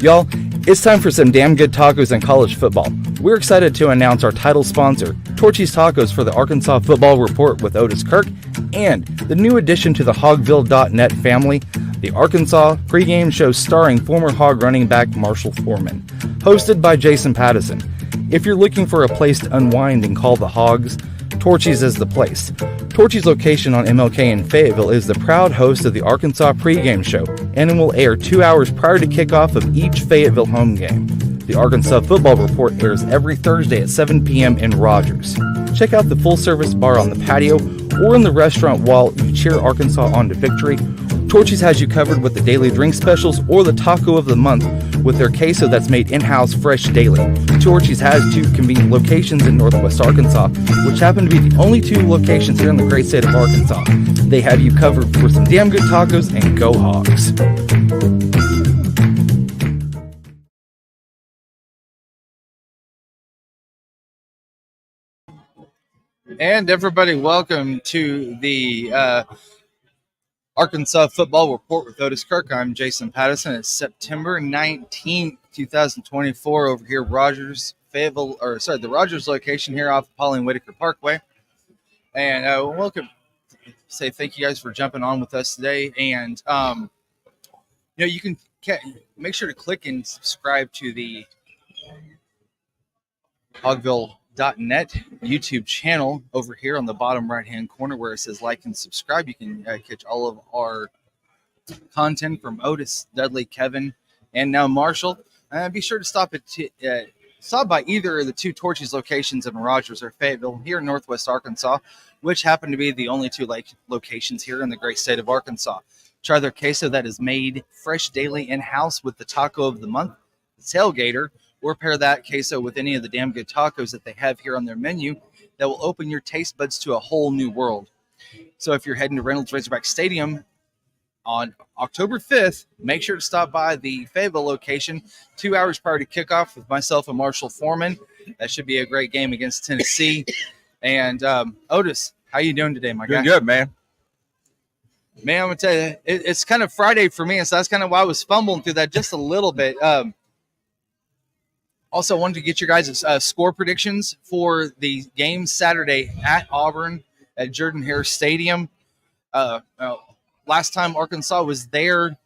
Y'all, it's time for some damn good tacos and college football. We're excited to announce our title sponsor, Torchys Tacos for the Arkansas Football Report with Otis Kirk, and the new addition to the Hogville.net family, the Arkansas pregame show starring former Hog running back Marshall Foreman, hosted by Jason Pattison. If you're looking for a place to unwind and call the Hogs, Torchys is the place. Torchys' location on MLK in Fayetteville is the proud host of the Arkansas pregame show, and it will air 2 hours prior to kickoff of each Fayetteville home game. The Arkansas Football Report airs every Thursday at 7 p.m. in Rogers. Check out the full-service bar on the patio or in the restaurant while you cheer Arkansas on to victory. Torchys has you covered with the daily drink specials or the taco of the month with their queso that's made in-house fresh daily. Torchys has 2 convenient locations in Northwest Arkansas, which happen to be the only 2 locations here in the great state of Arkansas. They have you covered for some damn good tacos, and go Hogs. And everybody, welcome to the Arkansas Football Report with Otis Kirk. I'm Jason Pattison. It's September 19th, 2024 over here, the Rogers location here off Pauline Whitaker Parkway. And welcome. Say thank you guys for jumping on with us today. And, you can make sure to click and subscribe to the Hogville.net YouTube channel over here on the bottom right-hand corner where it says like and subscribe. You can catch all of our content from Otis, Dudley, Kevin, and now Marshall. Be sure to stop by either of the 2 Torchys locations in Rogers or Fayetteville here in Northwest Arkansas, which happen to be the only 2 locations here in the great state of Arkansas. Try their queso that is made fresh daily in-house with the taco of the month, the tailgater, or pair that queso with any of the damn good tacos that they have here on their menu that will open your taste buds to a whole new world. So if you're heading to Reynolds Razorback Stadium on October 5th, make sure to stop by the Fayetteville location 2 hours prior to kickoff with myself and Marshall Foreman. That should be a great game against Tennessee. And Otis, how you doing today, my guy? Doing good, man. Man, I'm going to tell you, it's kind of Friday for me, and so that's kind of why I was fumbling through that just a little bit. Also, I wanted to get your guys' score predictions for the game Saturday at Auburn at Jordan-Hare Stadium. Last time Arkansas was there,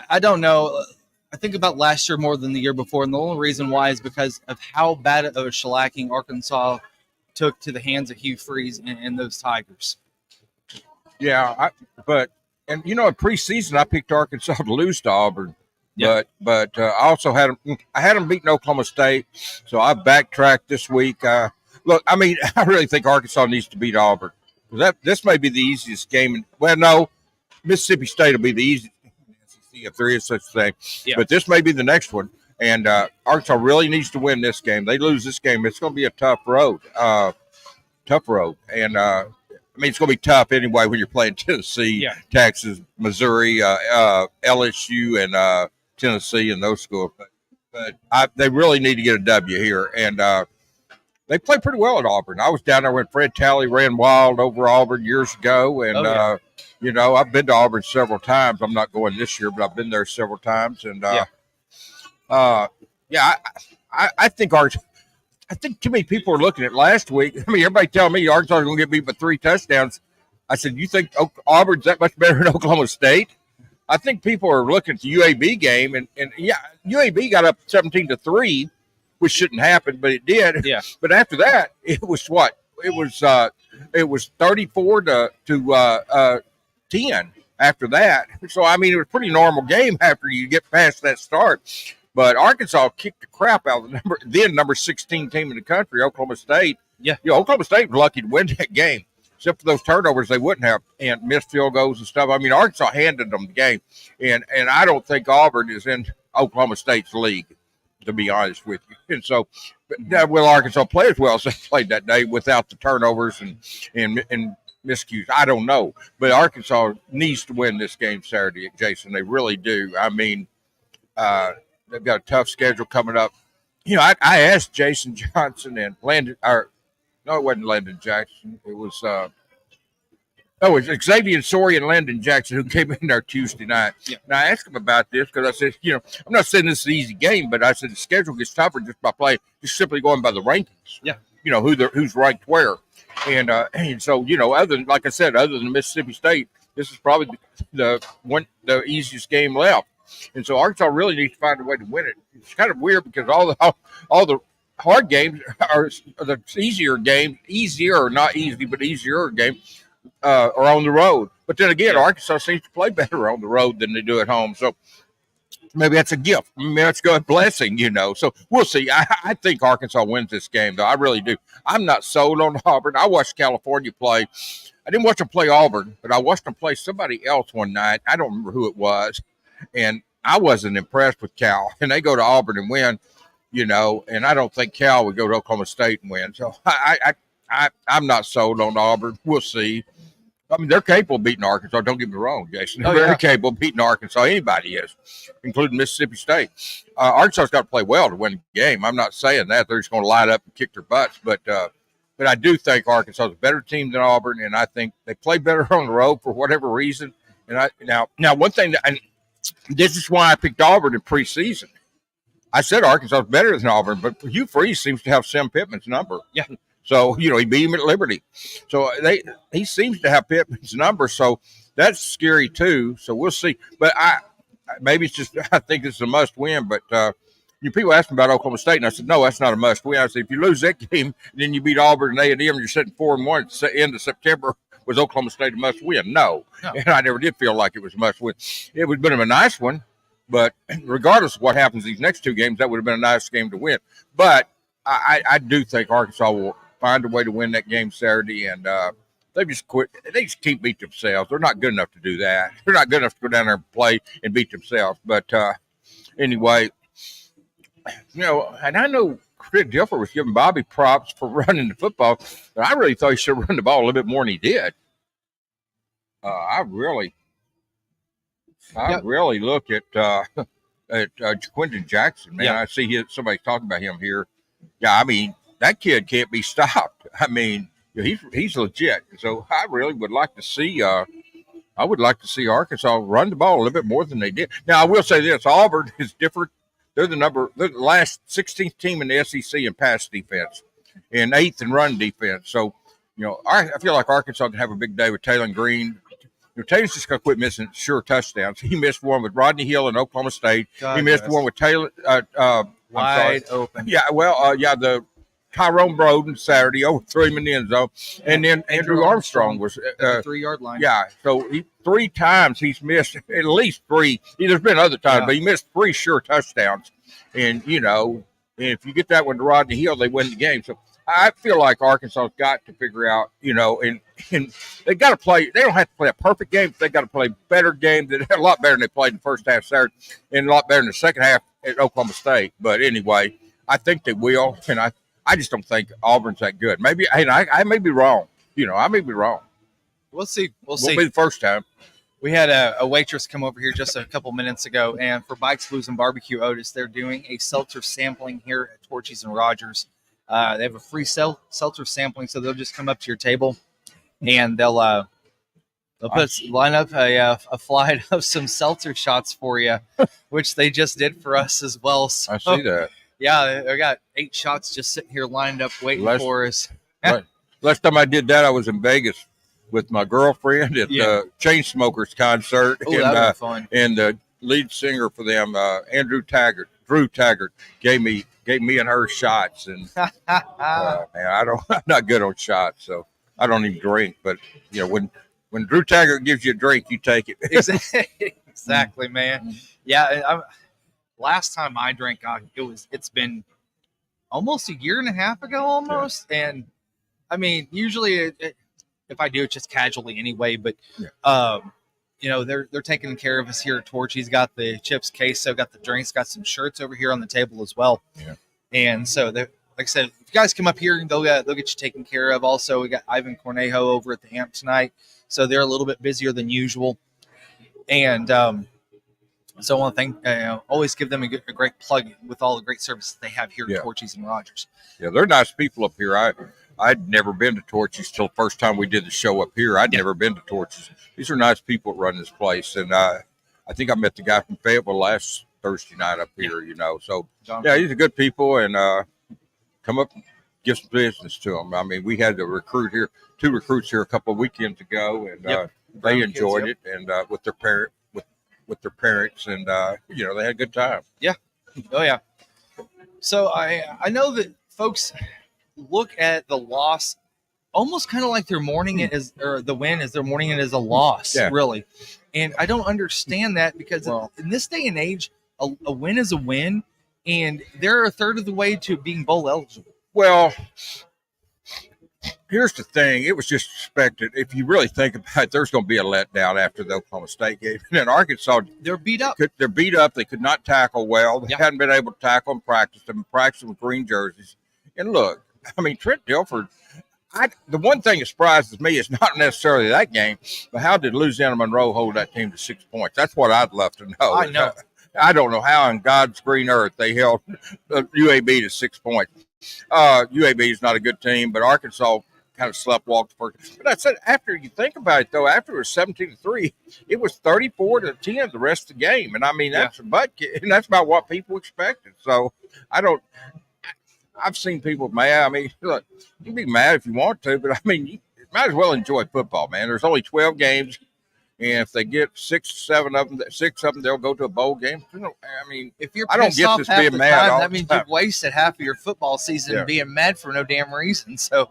I don't know. I think about last year more than the year before, and the only reason why is because of how bad of a shellacking Arkansas took to the hands of Hugh Freeze and those Tigers. Yeah, in preseason I picked Arkansas to lose to Auburn. Yeah. But I also had them beating Oklahoma State, so I backtracked this week. Look, I mean, I really think Arkansas needs to beat Auburn. This may be the easiest game. No, Mississippi State will be the easiest game in the SEC if there is such a thing. Yeah. But this may be the next one, and Arkansas really needs to win this game. They lose this game, it's going to be a tough road. And it's going to be tough anyway when you're playing Tennessee, Texas, Missouri, LSU, and Tennessee and those schools, but they really need to get a W here, and they play pretty well at Auburn. I was down there when Fred Talley ran wild over Auburn years ago, and I've been to Auburn several times. I'm not going this year, but I've been there several times, and I think I think too many people are looking at last week. I mean, everybody telling me Arkansas is going to get beat by 3 touchdowns. I said, you think Auburn's that much better than Oklahoma State? I think people are looking at the UAB game, and UAB got up 17-3, which shouldn't happen, but it did. Yeah. But after that, it was what? It was 34 to 10 after that. So I mean, it was a pretty normal game after you get past that start. But Arkansas kicked the crap out of the number 16 team in the country, Oklahoma State. Yeah. Oklahoma State was lucky to win that game. Except for those turnovers, they wouldn't have, and missed field goals and stuff. I mean, Arkansas handed them the game, and I don't think Auburn is in Oklahoma State's league, to be honest with you. And so, will Arkansas play as well as they played that day without the turnovers and miscues? I don't know, but Arkansas needs to win this game Saturday, Jason. They really do. I mean, they've got a tough schedule coming up. I asked Jason Johnson and Landon, no, it wasn't Landon Jackson. It was Oh, it's Xavier Sori and Landon Jackson who came in there Tuesday night. Yeah. And I asked them about this because I said, I'm not saying this is an easy game, but I said the schedule gets tougher just by play, just simply going by the rankings. Yeah. Who's ranked where. And so, other than Mississippi State, this is probably the easiest game left. And so Arkansas really needs to find a way to win it. It's kind of weird because all the hard games are the easier, not easy, but easier games are on the road. But then again, Arkansas seems to play better on the road than they do at home. So maybe that's a gift. Maybe that's God's blessing, So we'll see. I think Arkansas wins this game, though. I really do. I'm not sold on Auburn. I watched California play. I didn't watch them play Auburn, but I watched them play somebody else one night. I don't remember who it was. And I wasn't impressed with Cal. And they go to Auburn and win, and I don't think Cal would go to Oklahoma State and win. So I'm not sold on Auburn. We'll see. I mean, they're capable of beating Arkansas. Don't get me wrong, Jason. They're very capable of beating Arkansas. Anybody is, including Mississippi State. Arkansas's got to play well to win the game. I'm not saying that. They're just going to light up and kick their butts. But I do think Arkansas is a better team than Auburn, and I think they play better on the road for whatever reason. And now one thing, and this is why I picked Auburn in preseason. I said Arkansas is better than Auburn, but Hugh Freeze seems to have Sam Pittman's number. Yeah. So, he beat him at Liberty. So he seems to have Pittman's number. So that's scary too. So we'll see. But I think this is a must win. But people asked me about Oklahoma State, and I said, no, that's not a must win. I said, if you lose that game, and then you beat Auburn and A&M, you're sitting 4-1 at the end of September. Was Oklahoma State a must win? No. And I never did feel like it was a must win. It would have been a nice one. But regardless of what happens these next two games, that would have been a nice game to win. But I do think Arkansas will find a way to win that game Saturday, and they just quit. They just can't beat themselves. They're not good enough to do that. They're not good enough to go down there and play and beat themselves. But anyway, and I know Chris Dilfer was giving Bobby props for running the football, but I really thought he should have run the ball a little bit more than he did. I really look at Quentin Jackson, man. I see somebody talking about him here. Yeah, I mean, that kid can't be stopped. I mean, he's legit. So I really would like to see Arkansas run the ball a little bit more than they did. Now I will say this: Auburn is different. They're the last 16th team in the SEC in pass defense and 8th in run defense. So I feel like Arkansas can have a big day with Taylor Green. Taylor's just going to quit missing sure touchdowns. He missed one with Rodney Hill in Oklahoma State. He missed one with Taylor wide open. Yeah, the Tyrone Broden Saturday overthrew him in the end zone, and then Andrew Armstrong was at the 3-yard line. Yeah, so 3 times he's missed at least 3. There's been other times, but he missed 3 sure touchdowns. And and if you get that one to Rodney Hill, they win the game. So I feel like Arkansas's got to figure out, and they got to play. They don't have to play a perfect game, but they got to play better game. A lot better than they played in the first half Saturday, and a lot better in the second half at Oklahoma State. But anyway, I think they will, and I just don't think Auburn's that good. Maybe, I may be wrong. I may be wrong. We'll see. We'll see. Won't be the first time. We had a waitress come over here just a couple minutes ago, and for Bikes, Blues, and Barbecue, Otis, they're doing a seltzer sampling here at Torchys and Rogers. They have a free seltzer sampling, so they'll just come up to your table, and they'll line up a flight of some seltzer shots for you, which they just did for us as well. So, I see that. Yeah, I got 8 shots just sitting here lined up waiting for us. Last time I did that, I was in Vegas with my girlfriend at the Chainsmokers concert. Oh, that was fun. And the lead singer for them, Drew Taggart, gave me and her shots. And man, I'm not good on shots, so I don't even drink. But when Drew Taggart gives you a drink, you take it. Exactly, man. Yeah, last time I drank, it's been almost a year and a half ago, almost. Yeah. And I mean, usually if I do it just casually anyway, but they're taking care of us here at Torchy's. Got the chips queso, got the drinks, got some shirts over here on the table as well. Yeah. And so like I said, if you guys come up here, they'll get you taken care of. Also, we got Ivan Cornejo over at the Amp tonight, so they're a little bit busier than usual. And so I want to thank, always give them a great plug with all the great services they have here at Torchy's and Rogers. Yeah, they're nice people up here. I'd never been to Torchys till the first time we did the show up here. I'd never been to Torchys. These are nice people that run this place. And I think I met the guy from Fayetteville last Thursday night up here, So, yeah, these are good people. And come up and give some business to them. I mean, we had two recruits here a couple of weekends ago, and they enjoyed it and with their parents, and they had a good time. Yeah. Oh, yeah. So I know that folks look at the loss almost kind of like they're mourning it or the win is they're mourning it as a loss, really. And I don't understand that because in this day and age, a win is a win, and they're a third of the way to being bowl eligible. Well, here's the thing. It was just expected. If you really think about it, there's going to be a letdown after the Oklahoma State game. And in Arkansas, they're beat up. They're beat up. They could not tackle well. They hadn't been able to tackle in practice. They've been practicing with green jerseys. And look, I mean, Trent Dilford, the one thing that surprises me is not necessarily that game, but how did Louisiana Monroe hold that team to 6 points? That's what I'd love to know. I know. I don't know how in God's green earth they held UAB to 6 points. UAB is not a good team, but Arkansas kind of sleptwalked first. But I said, after you think about it, though, after it was 17-3, it was 34-10 the rest of the game. And I mean, that's and that's about what people expected. So I've seen people mad. I mean, look, you can be mad if you want to, but I mean, you might as well enjoy football, man. There's only 12 games. And if they get 6 of them, they'll go to a bowl game. I mean, if you're I don't get this being mad all that means you've wasted half of your football season being mad for no damn reason. So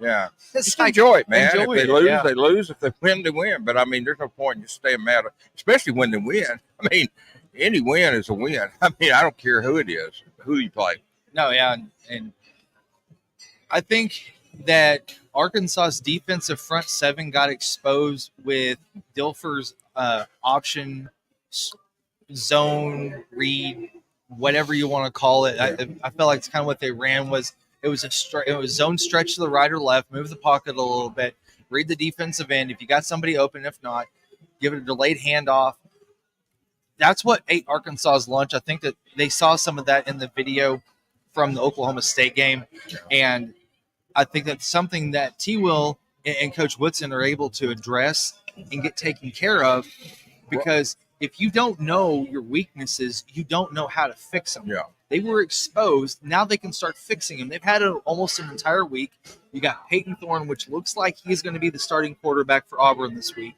just enjoy it, man. If they lose, they lose. If they win, they win. But I mean, there's no point in just staying mad, especially when they win. I mean, any win is a win. I mean, I don't care who it is, who you play. No, and I think that Arkansas's defensive front seven got exposed with Dilfer's option zone read, whatever you want to call it. I felt like it's kind of what they ran it was zone stretch to the right or left, move the pocket a little bit, read the defensive end. If you got somebody open, if not, give it a delayed handoff. That's what ate Arkansas's lunch. I think that they saw some of that in the video from the Oklahoma State game, and I think that's something that T. Will and Coach Woodson are able to address and get taken care of, because if you don't know your weaknesses, you don't know how to fix them. Yeah. They were exposed. Now they can start fixing them. They've had almost an entire week. You got Peyton Thorne, which looks like he's going to be the starting quarterback for Auburn this week.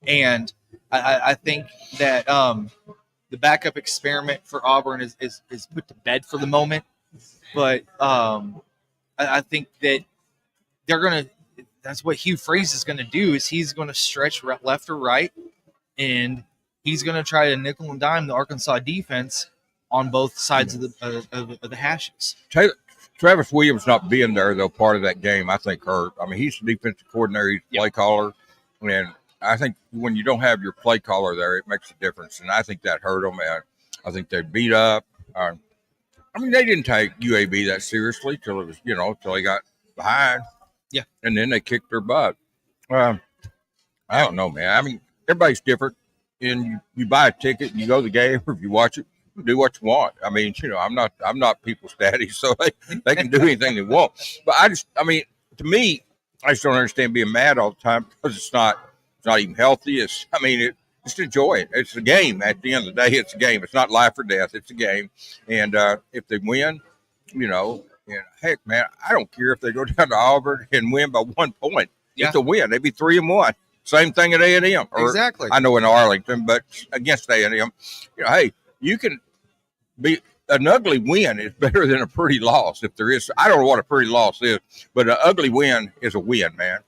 And I think that the backup experiment for Auburn is put to bed for the moment. But I think that that's what Hugh Freeze is going to do, is he's going to stretch left or right, and he's going to try to nickel and dime the Arkansas defense on both sides of the hashes. Travis Williams not being there, though, part of that game, I think hurt. I mean, he's the defensive coordinator, he's the play caller, and I think when you don't have your play caller there, it makes a difference, and I think that hurt them. And I think they beat up. I mean, they didn't take UAB that seriously till it was, till they got behind. Yeah. And then they kicked their butt. I don't know, man. I mean, everybody's different. And you buy a ticket and you go to the game, or if you watch it, do what you want. I mean, I'm not people's daddy, so they can do anything they want. But to me, I just don't understand being mad all the time, because it's not even healthy. Just enjoy it. It's a game. At the end of the day, it's a game. It's not life or death. It's a game. And if they win, and heck, man, I don't care if they go down to Auburn and win by 1 point. Yeah. It's a win. They'd be 3-1. Same thing at A&M. Exactly. I know in Arlington, but against A&M, hey, you can be an ugly win is better than a pretty loss. If there is, I don't know what a pretty loss is, but an ugly win is a win, man.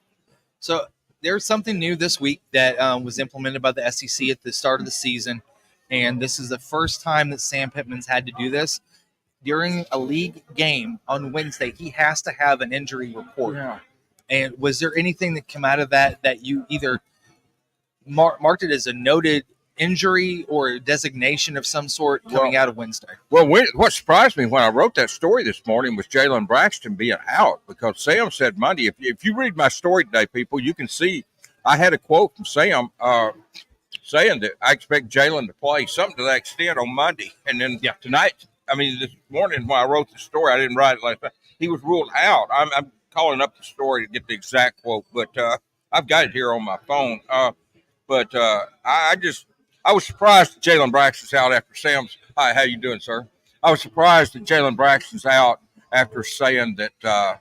So there's something new this week that was implemented by the SEC at the start of the season, and this is the first time that Sam Pittman's had to do this. During a league game on Wednesday, he has to have an injury report. Yeah. And was there anything that came out of that you either marked it as a noted injury or a designation of some sort coming out of Wednesday? Well, what surprised me when I wrote that story this morning was Jalen Braxton being out, because Sam said Monday, if you read my story today, people, you can see I had a quote from Sam saying that I expect Jalen to play, something to that extent, on Monday. And then tonight, this morning when I wrote the story, I didn't write it like that. He was ruled out. I'm calling up the story to get the exact quote, but I've got it here on my phone. But I was surprised that Jalen Braxton's out after Sam's. Hi, how you doing, sir? I was surprised that Jalen Braxton's out after saying that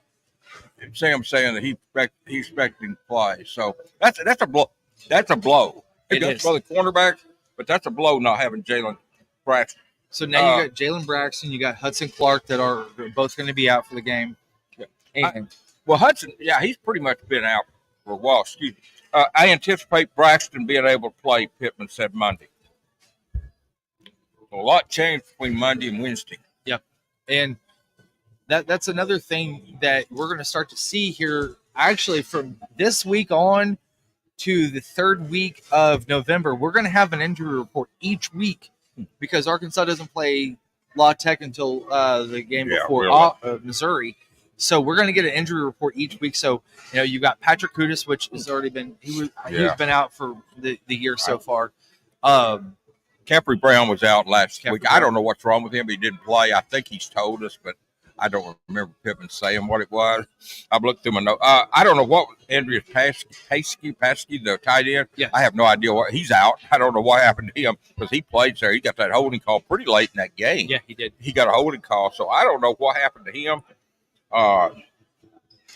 Sam's saying that he's expecting to play. So that's a blow. That's a blow. It That's is. for the cornerback, but that's a blow not having Jalen Braxton. So now you got Jalen Braxton, you got Hudson Clark that are both going to be out for the game. Yeah. Well, Hudson, yeah, he's pretty much been out for a while. Excuse me. I anticipate Braxton being able to play, Pittman said Monday. A lot changed between Monday and Wednesday. Yep. And that's another thing that we're going to start to see here actually from this week on to the third week of November. We're going to have an injury report each week because Arkansas doesn't play La Tech until the game before Missouri. So we're going to get an injury report each week. So, you've got Patrick Kutis, which has already been he's been out for the year so far. Campry Brown was out last week. Brown. I don't know what's wrong with him. He didn't play. I think he's told us, but I don't remember Pittman saying what it was. I've looked through my notes. I don't know what Andreas Paskey, the tight end. Yeah. I have no idea what he's out. I don't know what happened to him because he played there. He got that holding call pretty late in that game. Yeah, he did. He got a holding call, so I don't know what happened to him.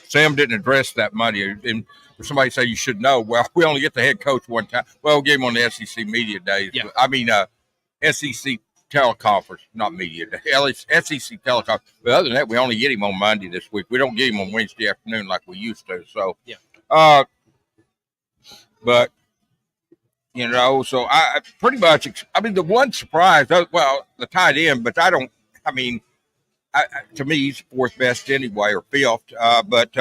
Sam didn't address that money. And somebody say you should know. Well, we only get the head coach one time. Well, we gave him on the SEC media days. Yeah. I mean, SEC teleconference, not media day. SEC teleconference. But other than that, we only get him on Monday this week. We don't get him on Wednesday afternoon like we used to. So, yeah. But so I pretty much. I mean, the one surprise. Well, the tight end, but I don't. I mean. To me, he's fourth best anyway, or fifth. But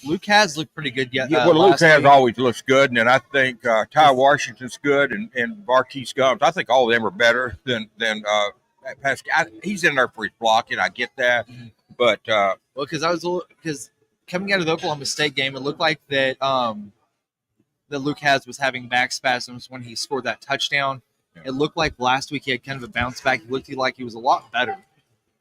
Luke has looked pretty good yet. Luke has always looks good, and I think Ty Washington's good, and Marquise Gums. I think all of them are better than Pascal. He's in there for his blocking. I get that, but because coming out of the Oklahoma State game, it looked like that Luke was having back spasms when he scored that touchdown. Yeah. It looked like last week he had kind of a bounce back. He looked like he was a lot better.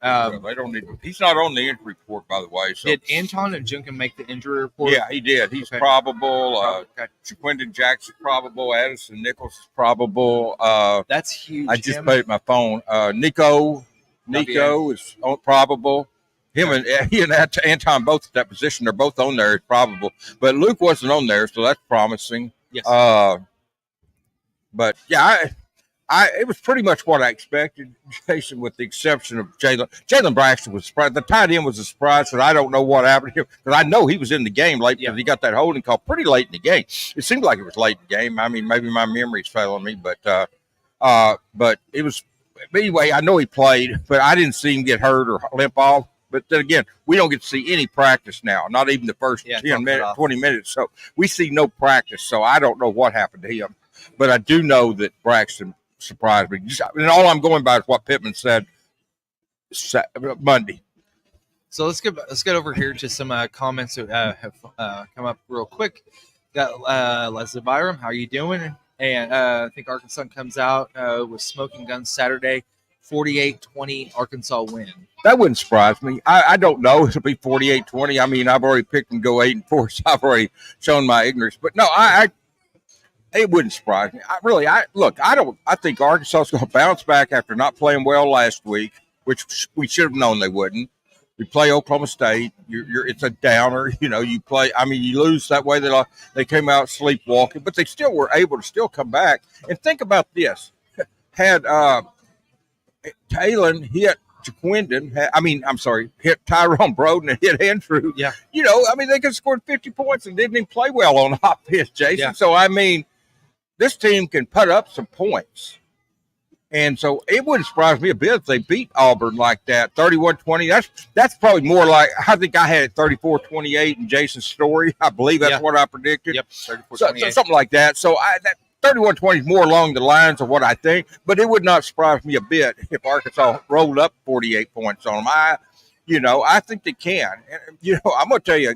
They don't need. He's not on the injury report, by the way. So. Did Anton and Junkin make the injury report? Yeah, he did. He's probable. Jaquindon Jackson probable. Addison Nichols is probable. That's huge. I just put it in my phone. Nico is probable. He and Anton both at that position. They're both on there. It's probable, but Luke wasn't on there, so that's promising. Yes. But yeah, it was pretty much what I expected, Jason, with the exception of Jalen. Jalen Braxton was surprised. The tight end was a surprise, but I don't know what happened to him because I know he was in the game late because he got that holding call pretty late in the game. It seemed like it was late in the game. I mean, maybe my memory's failing me, but it was. But anyway, I know he played, but I didn't see him get hurt or limp off. But then again, we don't get to see any practice now, not even the first 10 minutes, 20 minutes. So we see no practice. So I don't know what happened to him, but I do know that Braxton surprised me. And all I'm going by is what Pittman said Monday. So let's get over here to some comments that have come up real quick. Got Leslie Byram, how are you doing? And I think Arkansas comes out with smoking guns Saturday, 48-20 Arkansas win. That wouldn't surprise me. I don't know. It'll be 48-20. I mean, I've already picked them to go 8-4, so I've already shown my ignorance. But no, it wouldn't surprise me. I think Arkansas is going to bounce back after not playing well last week, which we should have known they wouldn't. We play Oklahoma State. It's a downer. You play. I mean, you lose that way. They came out sleepwalking, but they still were able to still come back. And think about this: had Talon hit Jaquindon, hit Tyrone Broden and hit Andrew. Yeah. They could have scored 50 points and didn't even play well on offense, Jason. Yeah. So this team can put up some points. And so it wouldn't surprise me a bit if they beat Auburn like that, 31-20. That's probably more like, I think I had it 34-28 in Jason's story. I believe that's what I predicted. Yep, 34-28. So something like that. So that 31-20 is more along the lines of what I think, but it would not surprise me a bit if Arkansas rolled up 48 points on them. I think they can. And, I'm going to tell you,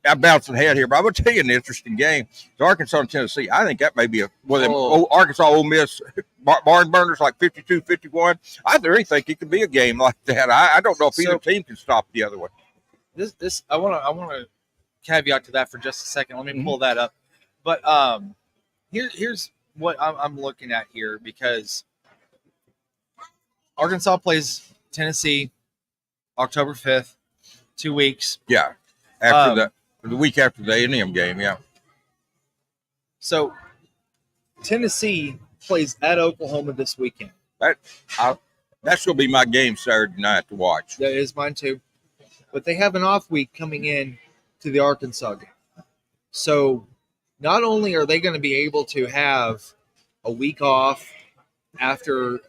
I'm bouncing ahead here, but I'm going to tell you an interesting game. It's Arkansas and Tennessee. I think that may be Arkansas Ole Miss barn burners like 52-51. I really think it could be a game like that. I don't know if either team can stop the other one. this I want to caveat to that for just a second. Let me pull that up. But here's what I'm looking at here, because Arkansas plays Tennessee October 5th, 2 weeks. Yeah, after the week after the A&M game. Yeah. So Tennessee plays at Oklahoma this weekend. That's going to be my game Saturday night to watch. That is mine too. But they have an off week coming in to the Arkansas game. So not only are they going to be able to have a week off after,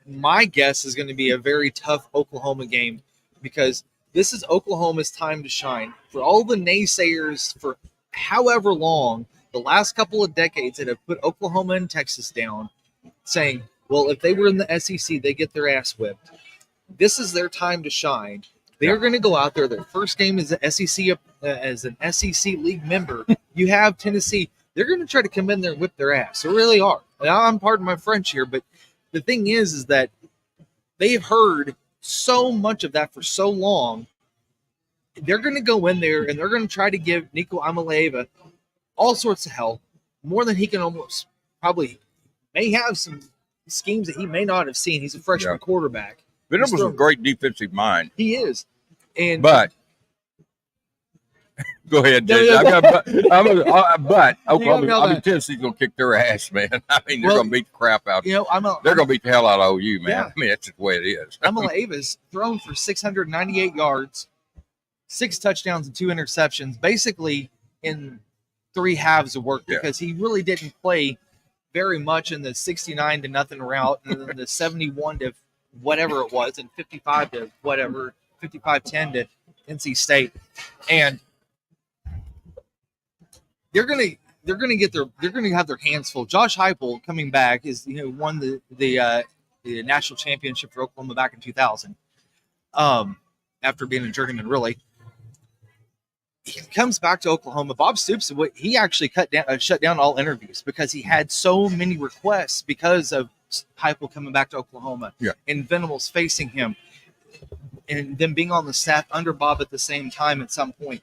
my guess is going to be a very tough Oklahoma game, because this is Oklahoma's time to shine. For all the naysayers for however long, the last couple of decades, that have put Oklahoma and Texas down, saying, well, if they were in the SEC, they get their ass whipped. This is their time to shine. They're going to go out there. Their first game is the SEC, as an SEC league member. You have Tennessee. They're going to try to come in there and whip their ass. They really are. Now, I'm pardon my French here, but the thing is that they've heard so much of that for so long. They're going to go in there and they're going to try to give Nico Amaleva all sorts of hell, more than he can almost probably may have some schemes that he may not have seen. He's a freshman quarterback. Venables was a great defensive mind. He is. But go ahead, Jason. But Oklahoma, Tennessee's going to kick their ass, man. I mean, they're going to beat the crap out of you. They're going to beat the hell out of OU, man. Yeah. I mean, that's just the way it is. Amaleva's thrown for 698 yards, 6 touchdowns, and 2 interceptions, basically in 3 halves of work, because he really didn't play very much in the 69-0 route, and then the 71 to whatever it was, and 55 to whatever, 55-10 to NC State. And they're gonna have their hands full. Josh Heupel coming back is won the national championship for Oklahoma back in 2000. After being a journeyman, really. He comes back to Oklahoma. Bob Stoops, he actually shut down all interviews because he had so many requests because of Heupel coming back to Oklahoma, and Venables facing him, and them being on the staff under Bob at the same time at some point,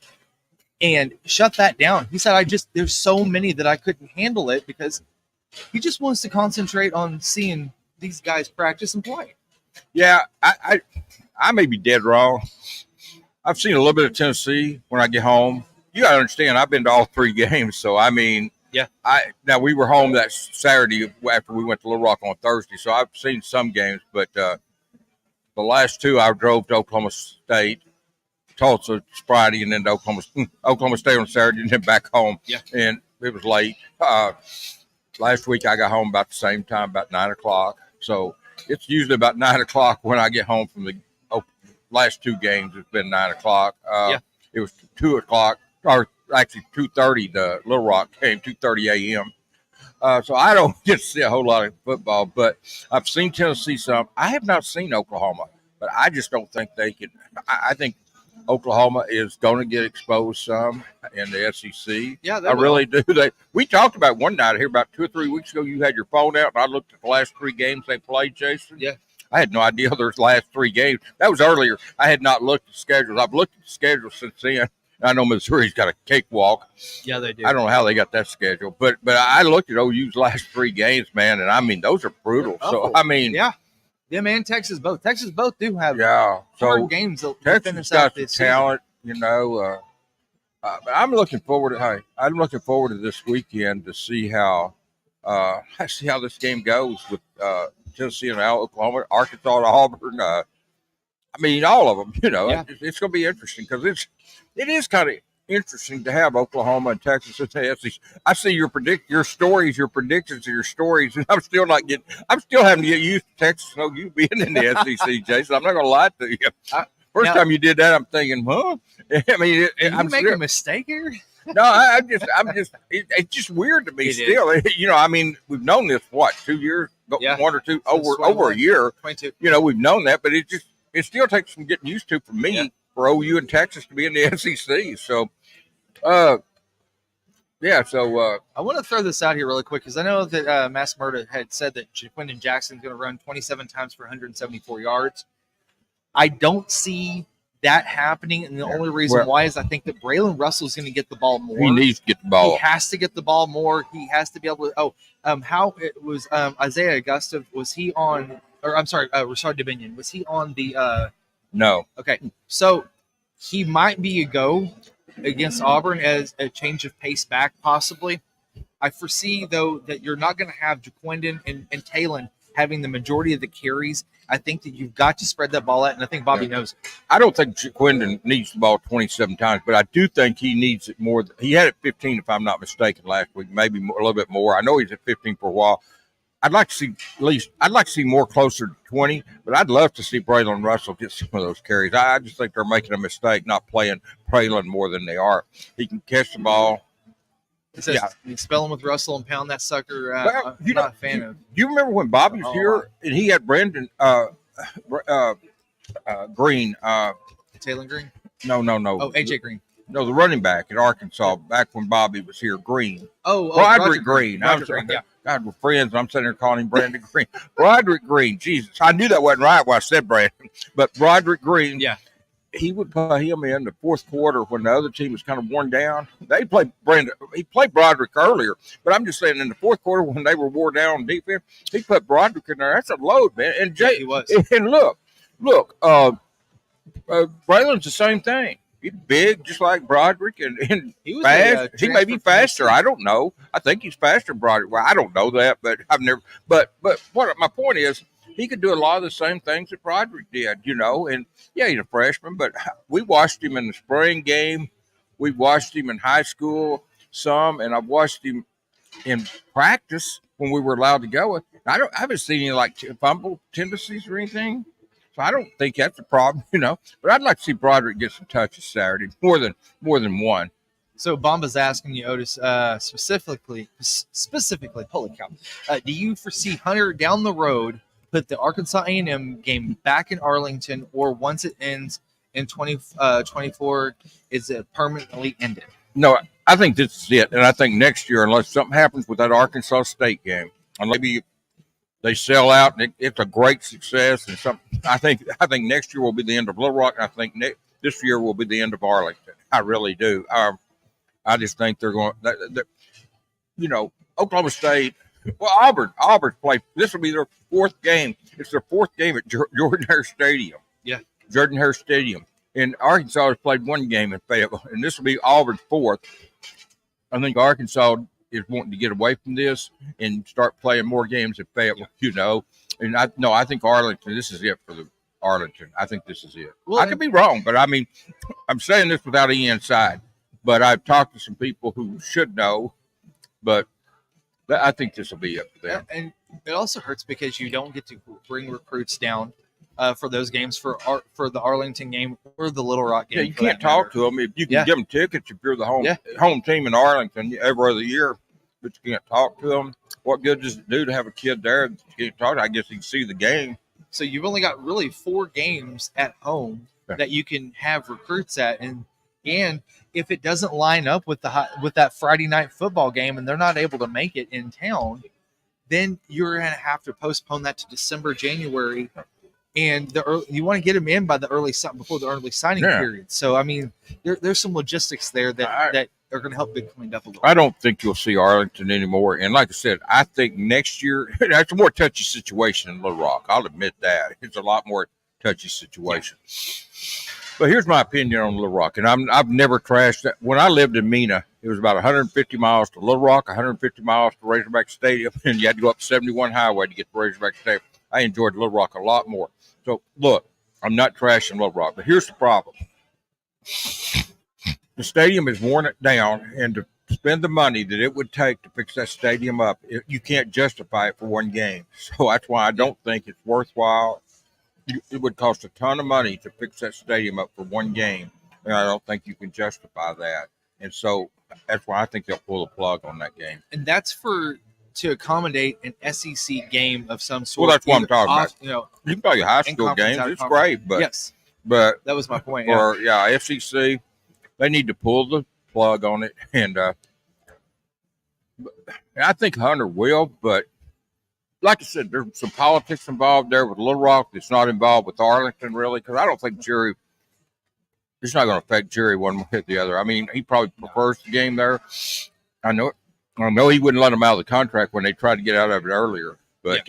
and shut that down. He said, there's so many that I couldn't handle it, because he just wants to concentrate on seeing these guys practice and play. Yeah, I may be dead wrong. I've seen a little bit of Tennessee when I get home. You got to understand, I've been to all 3 games. So, I mean, now we were home that Saturday after we went to Little Rock on Thursday. So I've seen some games, but the last 2 I drove to Oklahoma State, Tulsa Friday, and then to Oklahoma State on Saturday, and then back home. Yeah. And it was late. Last week I got home about the same time, about 9 o'clock. So it's usually about 9 o'clock when I get home from the last 2 games. It's been 9 o'clock. It was 2 o'clock, or actually 2:30. The Little Rock game, 2:30 a.m. So I don't get to see a whole lot of football, but I've seen Tennessee some. I have not seen Oklahoma, but I just don't think they can. I think Oklahoma is going to get exposed some in the SEC. Yeah, I really do. We talked about one night here about 2 or 3 weeks ago. You had your phone out, and I looked at the last 3 games they played, Jason. Yeah. I had no idea there's last 3 games. That was earlier. I had not looked at schedules. I've looked at the schedule since then. I know Missouri's got a cakewalk. Yeah, they do. I don't know how they got that schedule, but I looked at OU's last 3 games, man, and I mean those are brutal. So I mean, them and Texas both. Texas both do have hard games. Texas got the talent, but I'm looking forward to this weekend to see how this game goes with Tennessee and Oklahoma, Arkansas and Auburn. I mean, all of them. It's going to be interesting, because it is kind of interesting to have Oklahoma and Texas in the SEC. I see your stories, your predictions, and your stories, and I'm still having to get used to Texas and OU being in the SEC, Jason. I'm not going to lie to you. First time you did that, I'm thinking, huh? I mean, I'm making a mistake here. No, it's just weird to me still. I mean, we've known this, 2 years, 1 or 2, over a year. 22. We've known that, but it still takes some getting used to for me, for OU and Texas to be in the SEC. So, I want to throw this out here really quick, because I know that Mass Murda had said that Quentin Jackson's going to run 27 times for 174 yards. I don't see that happening, and the only reason why is I think that Braylon Russell is going to get the ball more. He needs to get the ball. He has to get the ball more. He has to be able to. How it was Isaiah Augusta? Was he on? Or I'm sorry, Rashard Dominion. Was he on the? No. Okay, so he might be a go against Auburn as a change of pace back, possibly. I foresee, though, that you're not going to have Jaquindon and Talon having the majority of the carries. I think that you've got to spread that ball out, and I think Bobby knows it. I don't think Jaquindon needs the ball 27 times, but I do think he needs it more. He had it 15, if I'm not mistaken, last week, maybe more, a little bit more. I know he's at 15 for a while. I'd like to see more closer to 20, but I'd love to see Braylon Russell get some of those carries. I just think they're making a mistake not playing Braylon more than they are. He can catch the ball. It says, you spell him with Russell and pound that sucker. Well, I'm not a fan of. Do you remember when Bobby was here and he had Brandon Green? Taylor Green? No. Oh, AJ Green. No, the running back at Arkansas back when Bobby was here. Green. Broderick Green. Green. Yeah. God, we're friends. I'm sitting there calling him Brandon Green. Broderick Green. Jesus, I knew that wasn't right when I said Brandon, but Broderick Green. Yeah. He would play him in the fourth quarter when the other team was kind of worn down. They played Brandon. He played Broderick earlier, but I'm just saying in the fourth quarter when they were worn down on defense, he put Broderick in there. That's a load, man. And Jay, he was. And look, Braylon's the same thing. He's big, just like Broderick, and he was fast. He may be faster. I don't know. I think he's faster than Broderick. Well, I don't know that, but I've never. But what my point is, he could do a lot of the same things that Broderick did, and yeah, he's a freshman, but we watched him in the spring game. We watched him in high school some, and I've watched him in practice when we were allowed to go. I haven't seen any like fumble tendencies or anything, so I don't think that's a problem, But I'd like to see Broderick get some touches Saturday, more than one. So Bomba's asking you, Otis, specifically, holy cow, do you foresee Hunter down the road put the Arkansas A&M game back in Arlington, or once it ends in 2024, is it permanently ended? No, I think this is it. And I think next year, unless something happens with that Arkansas State game, and maybe they sell out and it's a great success, and I think next year will be the end of Little Rock. And I think this year will be the end of Arlington. I really do. I just think they're going, Oklahoma State. Well, Auburn played. This will be their fourth game. It's their fourth game at Jordan-Hare Stadium. Yeah, Jordan-Hare Stadium. And Arkansas has played one game in Fayetteville, and this will be Auburn's fourth. I think Arkansas is wanting to get away from this and start playing more games in Fayetteville. And I think Arlington. This is it for the Arlington. I think this is it. Well, I could be wrong, but I mean, I'm saying this without any inside. But I've talked to some people who should know, but I think this will be it for them. And it also hurts because you don't get to bring recruits down for those games, for the Arlington game or the Little Rock game. Yeah, you can't talk to them. If you can give them tickets if you're the home team in Arlington every other year, but you can't talk to them. What good does it do to have a kid there that you can't talk to? I guess you can see the game. So you've only got really 4 games at home that you can have recruits at, and if it doesn't line up with that Friday night football game and they're not able to make it in town, then you're going to have to postpone that to December, January, and you want to get them in by before the early signing period. So I mean, there's some logistics there that are going to help get cleaned up a little. I don't think you'll see Arlington anymore, and like I said, I think next year that's a more touchy situation in Little Rock. I'll admit that it's a lot more touchy situation. Yeah. But here's my opinion on Little Rock, and I've never trashed that. When I lived in Mena, it was about 150 miles to Little Rock, 150 miles to Razorback Stadium, and you had to go up 71 Highway to get to Razorback Stadium. I enjoyed Little Rock a lot more. So, look, I'm not trashing Little Rock, but here's the problem. The stadium has worn it down, and to spend the money that it would take to fix that stadium up, you can't justify it for one game. So that's why I don't think it's worthwhile. It would cost a ton of money to fix that stadium up for one game, and I don't think you can justify that. And so that's why I think they'll pull the plug on that game. And that's to accommodate an SEC game of some sort. Well, that's what I'm talking about. You can play high school games. It's great, but yes, but that was my point. Or SEC, they need to pull the plug on it, and I think Hunter will, but. Like I said, there's some politics involved there with Little Rock that's not involved with Arlington, really, because I don't think Jerry it's not going to affect Jerry one way or the other. I mean, he probably prefers the game there. I know it. I know he wouldn't let him out of the contract when they tried to get out of it earlier, but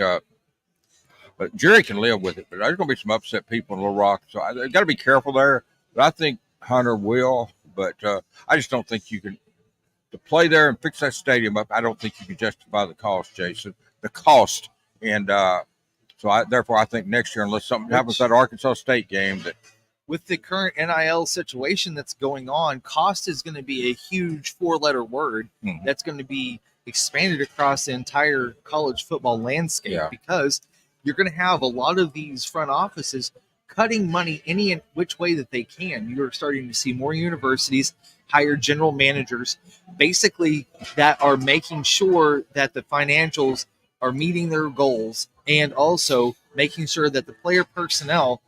Jerry can live with it. But there's going to be some upset people in Little Rock, so I got to be careful there. But I think Hunter will. But I just don't think you can to play there and fix that stadium up. I don't think you can justify the cost, Jason. The cost, and therefore I think next year, unless something happens at that Arkansas State game, that with the current NIL situation that's going on, cost is going to be a huge 4-letter word that's going to be expanded across the entire college football landscape because you're going to have a lot of these front offices cutting money any and which way that they can. You're starting to see more universities hire general managers, basically that are making sure that the financials are meeting their goals and also making sure that the player personnel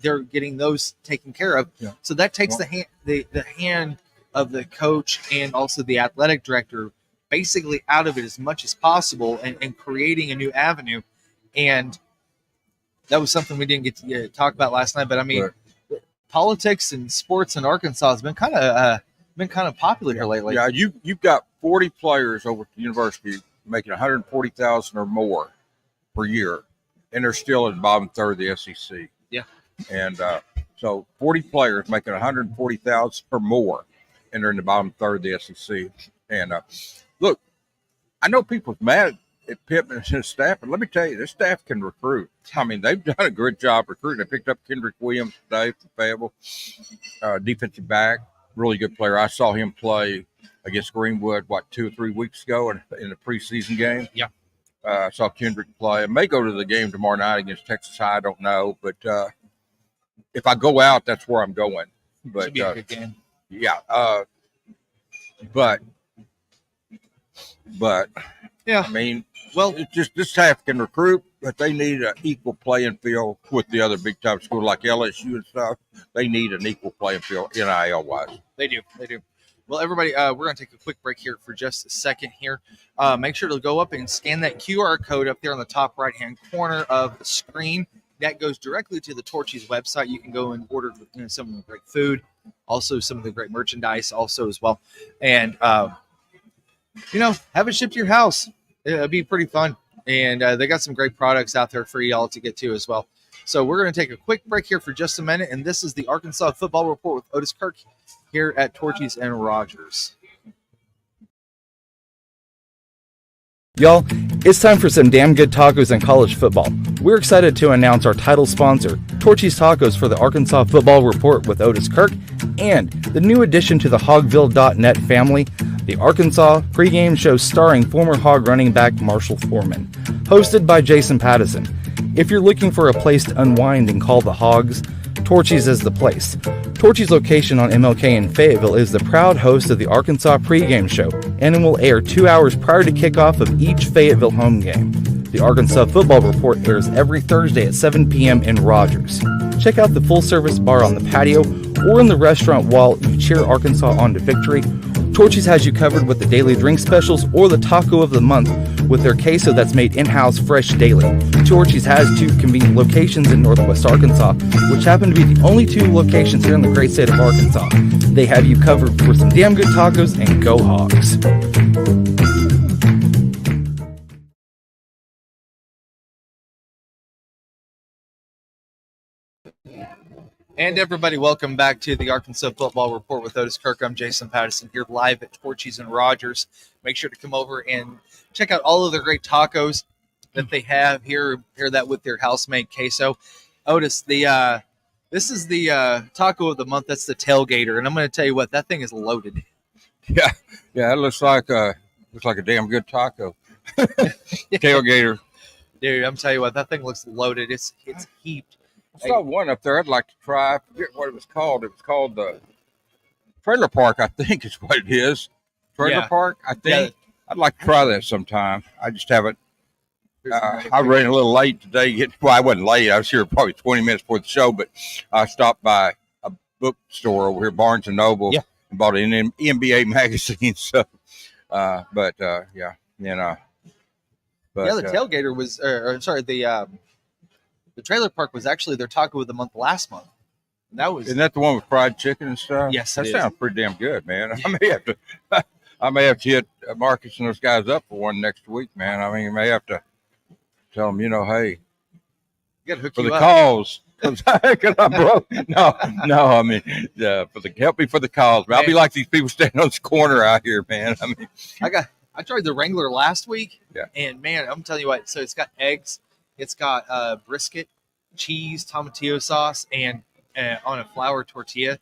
they're getting those taken care of. Yeah. So that takes the hand of the coach and also the athletic director basically out of it as much as possible and creating a new avenue. And that was something we didn't get to talk about last night. But I mean, politics and sports in Arkansas has been kind of popular here lately. Yeah, you've got 40 players over at the university making $140,000 or more per year, and they're still in the bottom third of the SEC. Yeah, and so 40 players making $140,000 or more, and they're in the bottom third of the SEC. And look, I know people's mad at Pittman and his staff, but let me tell you, this staff can recruit. I mean, they've done a good job recruiting. They picked up Kendrick Williams today from Fayetteville, defensive back, really good player. I saw him play against Greenwood, 2 or 3 weeks ago in the preseason game. Yeah. I saw Kendrick play. I may go to the game tomorrow night against Texas High. I don't know. But if I go out, that's where I'm going. But should be a good game. Yeah. But yeah, I mean, well, it's just this staff can recruit, but they need an equal playing field with the other big time schools like LSU and stuff. They need an equal playing field NIL wise. They do. Well, everybody, we're going to take a quick break here for just a second here. Make sure to go up and scan that QR code up there on the top right-hand corner of the screen. That goes directly to the Torchys website. You can go and order some of the great food, also some of the great merchandise also as well. And, have it shipped to your house. It'll be pretty fun. And they got some great products out there for y'all to get to as well. So we're going to take a quick break here for just a minute. And this is the Arkansas Football Report with Otis Kirk here at Torchys and Rogers. Y'all, it's time for some damn good tacos in college football. We're excited to announce our title sponsor, Torchys Tacos for the Arkansas Football Report with Otis Kirk, and the new addition to the Hogville.net family, the Arkansas pregame show starring former Hog running back Marshall Foreman, hosted by Jason Pattison. If you're looking for a place to unwind and call the Hogs, Torchys is the place. Torchys' location on MLK in Fayetteville is the proud host of the Arkansas pregame show, and it will air 2 hours prior to kickoff of each Fayetteville home game. The Arkansas Football Report airs every Thursday at 7 p.m. in Rogers. Check out the full-service bar on the patio or in the restaurant while you cheer Arkansas on to victory. Torchys has you covered with the daily drink specials or the taco of the month with their queso that's made in-house fresh daily. Torchys has 2 convenient locations in Northwest Arkansas, which happen to be the only 2 locations here in the great state of Arkansas. They have you covered for some damn good tacos, and go Hogs. And everybody, welcome back to the Arkansas Football Report with Otis Kirk. I'm Jason Pattison here live at Torchys and Rogers. Make sure to come over and check out all of their great tacos that they have here. Pair that with their house-made queso. Otis, this is the taco of the month. That's the tailgater, and I'm going to tell you what, that thing is loaded. Yeah, it looks like a damn good taco. Tailgater. Dude, I'm telling you what, that thing looks loaded. It's heaped. I saw one up there I'd like to try. I forget what it was called. It was called the Trailer Park, I think is what it is. Trailer Park, I think. Yeah. I'd like to try that sometime. I just haven't. I ran a little late today. Well, I wasn't late. I was here probably 20 minutes before the show, but I stopped by a bookstore over here, Barnes & Noble, and bought an NBA magazine. So, the tailgater was, the Trailer Park was actually their taco of the month last month. Isn't that the one with fried chicken and stuff? Yes, that sounds pretty damn good, man. I may have to hit Marcus and those guys up for one next week, man. I mean, you may have to tell them, hey, you gotta hook for you the up. calls. Because I'm broke. No. I mean, help me for the calls. I'll be like these people standing on this corner out here, man. I mean, I tried the Wrangler last week, yeah, and man, I'm telling you what. So it's got eggs, it's got brisket, cheese, tomatillo sauce, and on a flour tortilla,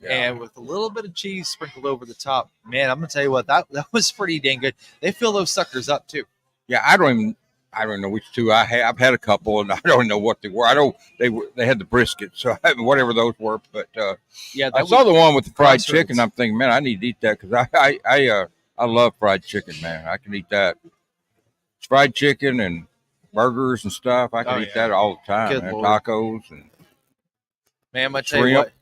and with a little bit of cheese sprinkled over the top. Man, I'm gonna tell you what, that was pretty dang good. They fill those suckers up too. Yeah, I don't know which two I have. I've had a couple, and I don't know what they were. I know they had the brisket, so whatever those were. But I saw the one with the fried chicken. I'm thinking, man, I need to eat that because I love fried chicken, man. I can eat that. It's fried chicken and burgers and stuff. I can eat that all the time. Man. Tacos and man, I'm gonna tell you what.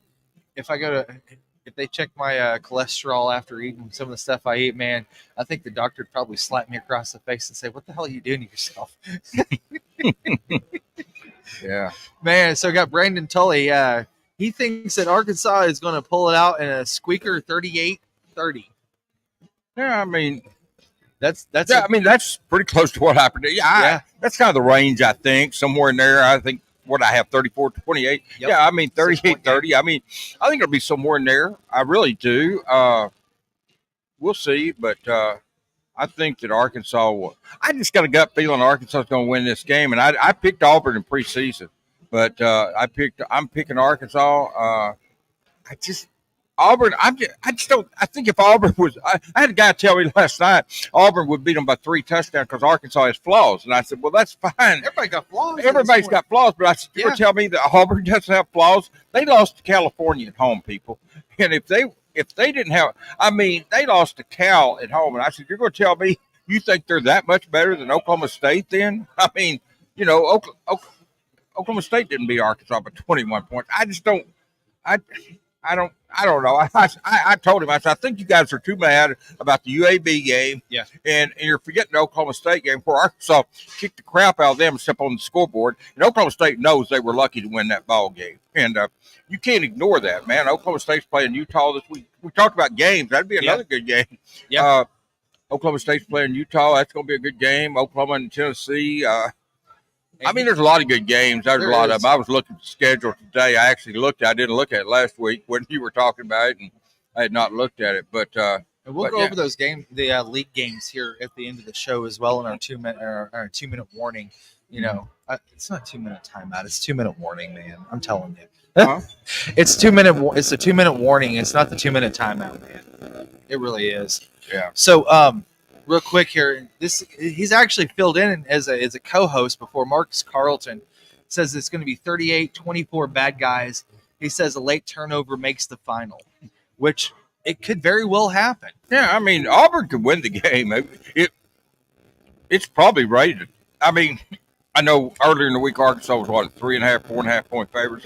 If they check my cholesterol after eating some of the stuff I eat, man, I think the doctor would probably slap me across the face and say, "What the hell are you doing to yourself?" Yeah, man. So I got Brandon Tully. He thinks that Arkansas is going to pull it out in a squeaker 38-30. Yeah, I mean, that's pretty close to what happened. Yeah, that's kind of the range, I think, somewhere in there. I think what I have 34-28. Yep. Yeah, I mean 38-30. I mean, I think it'll be somewhere in there. I really do. We'll see, but I think that Arkansas will. I just got a gut feeling Arkansas is going to win this game, and I picked Auburn in preseason, but I'm picking Arkansas. Auburn, I just don't. I think if Auburn was, I had a guy tell me last night Auburn would beat them by 3 touchdowns because Arkansas has flaws, and I said, well, that's fine. Everybody got flaws. Everybody's got flaws, but I said, you tell me that Auburn doesn't have flaws? They lost to California at home, people, and if they didn't have, I mean, they lost to Cal at home, and I said, you're going to tell me you think they're that much better than Oklahoma State? Then I mean, Oklahoma State didn't beat Arkansas by 21 points. I just don't. I don't know. I told him, I said, I think you guys are too mad about the UAB game. Yeah. And you're forgetting the Oklahoma State game where Arkansas kicked the crap out of them and stepped on the scoreboard. And Oklahoma State knows they were lucky to win that ball game. And you can't ignore that, man. Oklahoma State's playing Utah this week. We talked about games. That'd be another good game. Yeah. Oklahoma State's playing Utah. That's going to be a good game. Oklahoma and Tennessee. I mean, there's a lot of good games. There's a lot of them. I was looking at the schedule today. I didn't look at it last week when you were talking about it, and I had not looked at it. But we'll go over those games, the league games here at the end of the show as well in our 2-minute warning. It's not 2-minute timeout. It's 2-minute warning, man. I'm telling you. It's 2 minute. It's a 2-minute warning. It's not the 2-minute timeout, man. It really is. Yeah. So, real quick here, he's actually filled in as a co-host before Marcus Carlton. Says it's going to be 38-24 bad guys. He says a late turnover makes the final, which it could very well happen. Yeah, I mean, Auburn could win the game. It's probably rated. I mean, I know earlier in the week Arkansas was 3.5, 4.5 point favorites,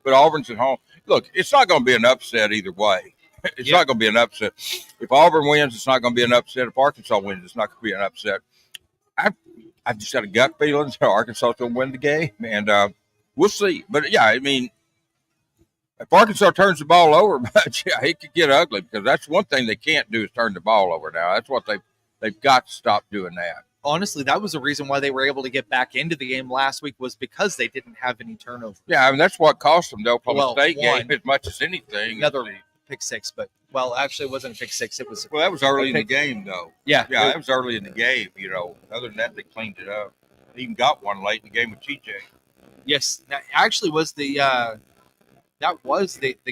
but Auburn's at home. Look, it's not going to be an upset either way. It's not going to be an upset. If Auburn wins, it's not going to be an upset. If Arkansas wins, it's not going to be an upset. I've just got a gut feeling that Arkansas is going to win the game, and we'll see. But, yeah, I mean, if Arkansas turns the ball over, it could get ugly because that's one thing they can't do is turn the ball over now. That's what they've got to stop doing that. Honestly, that was the reason why they were able to get back into the game last week was because they didn't have any turnovers. Yeah, I mean, that's what cost them the Oklahoma State game as much as anything. Another pick six, but actually it wasn't a pick six. It was that was early in the game though. Yeah, that was early in the game. Other than that, they cleaned it up. They even got one late in the game with TJ. Yes, that actually was the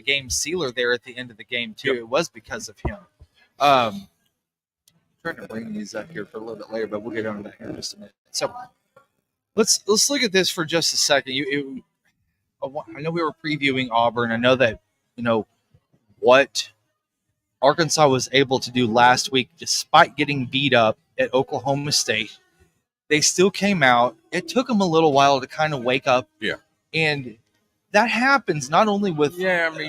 game sealer there at the end of the game too. Yep. It was because of him. I'm trying to bring these up here for a little bit later, but we'll get on to that here in just a minute. So let's look at this for just a second. I know we were previewing Auburn. I know that what Arkansas was able to do last week, despite getting beat up at Oklahoma State, they still came out. It took them a little while to kind of wake up. Yeah. And that happens not only with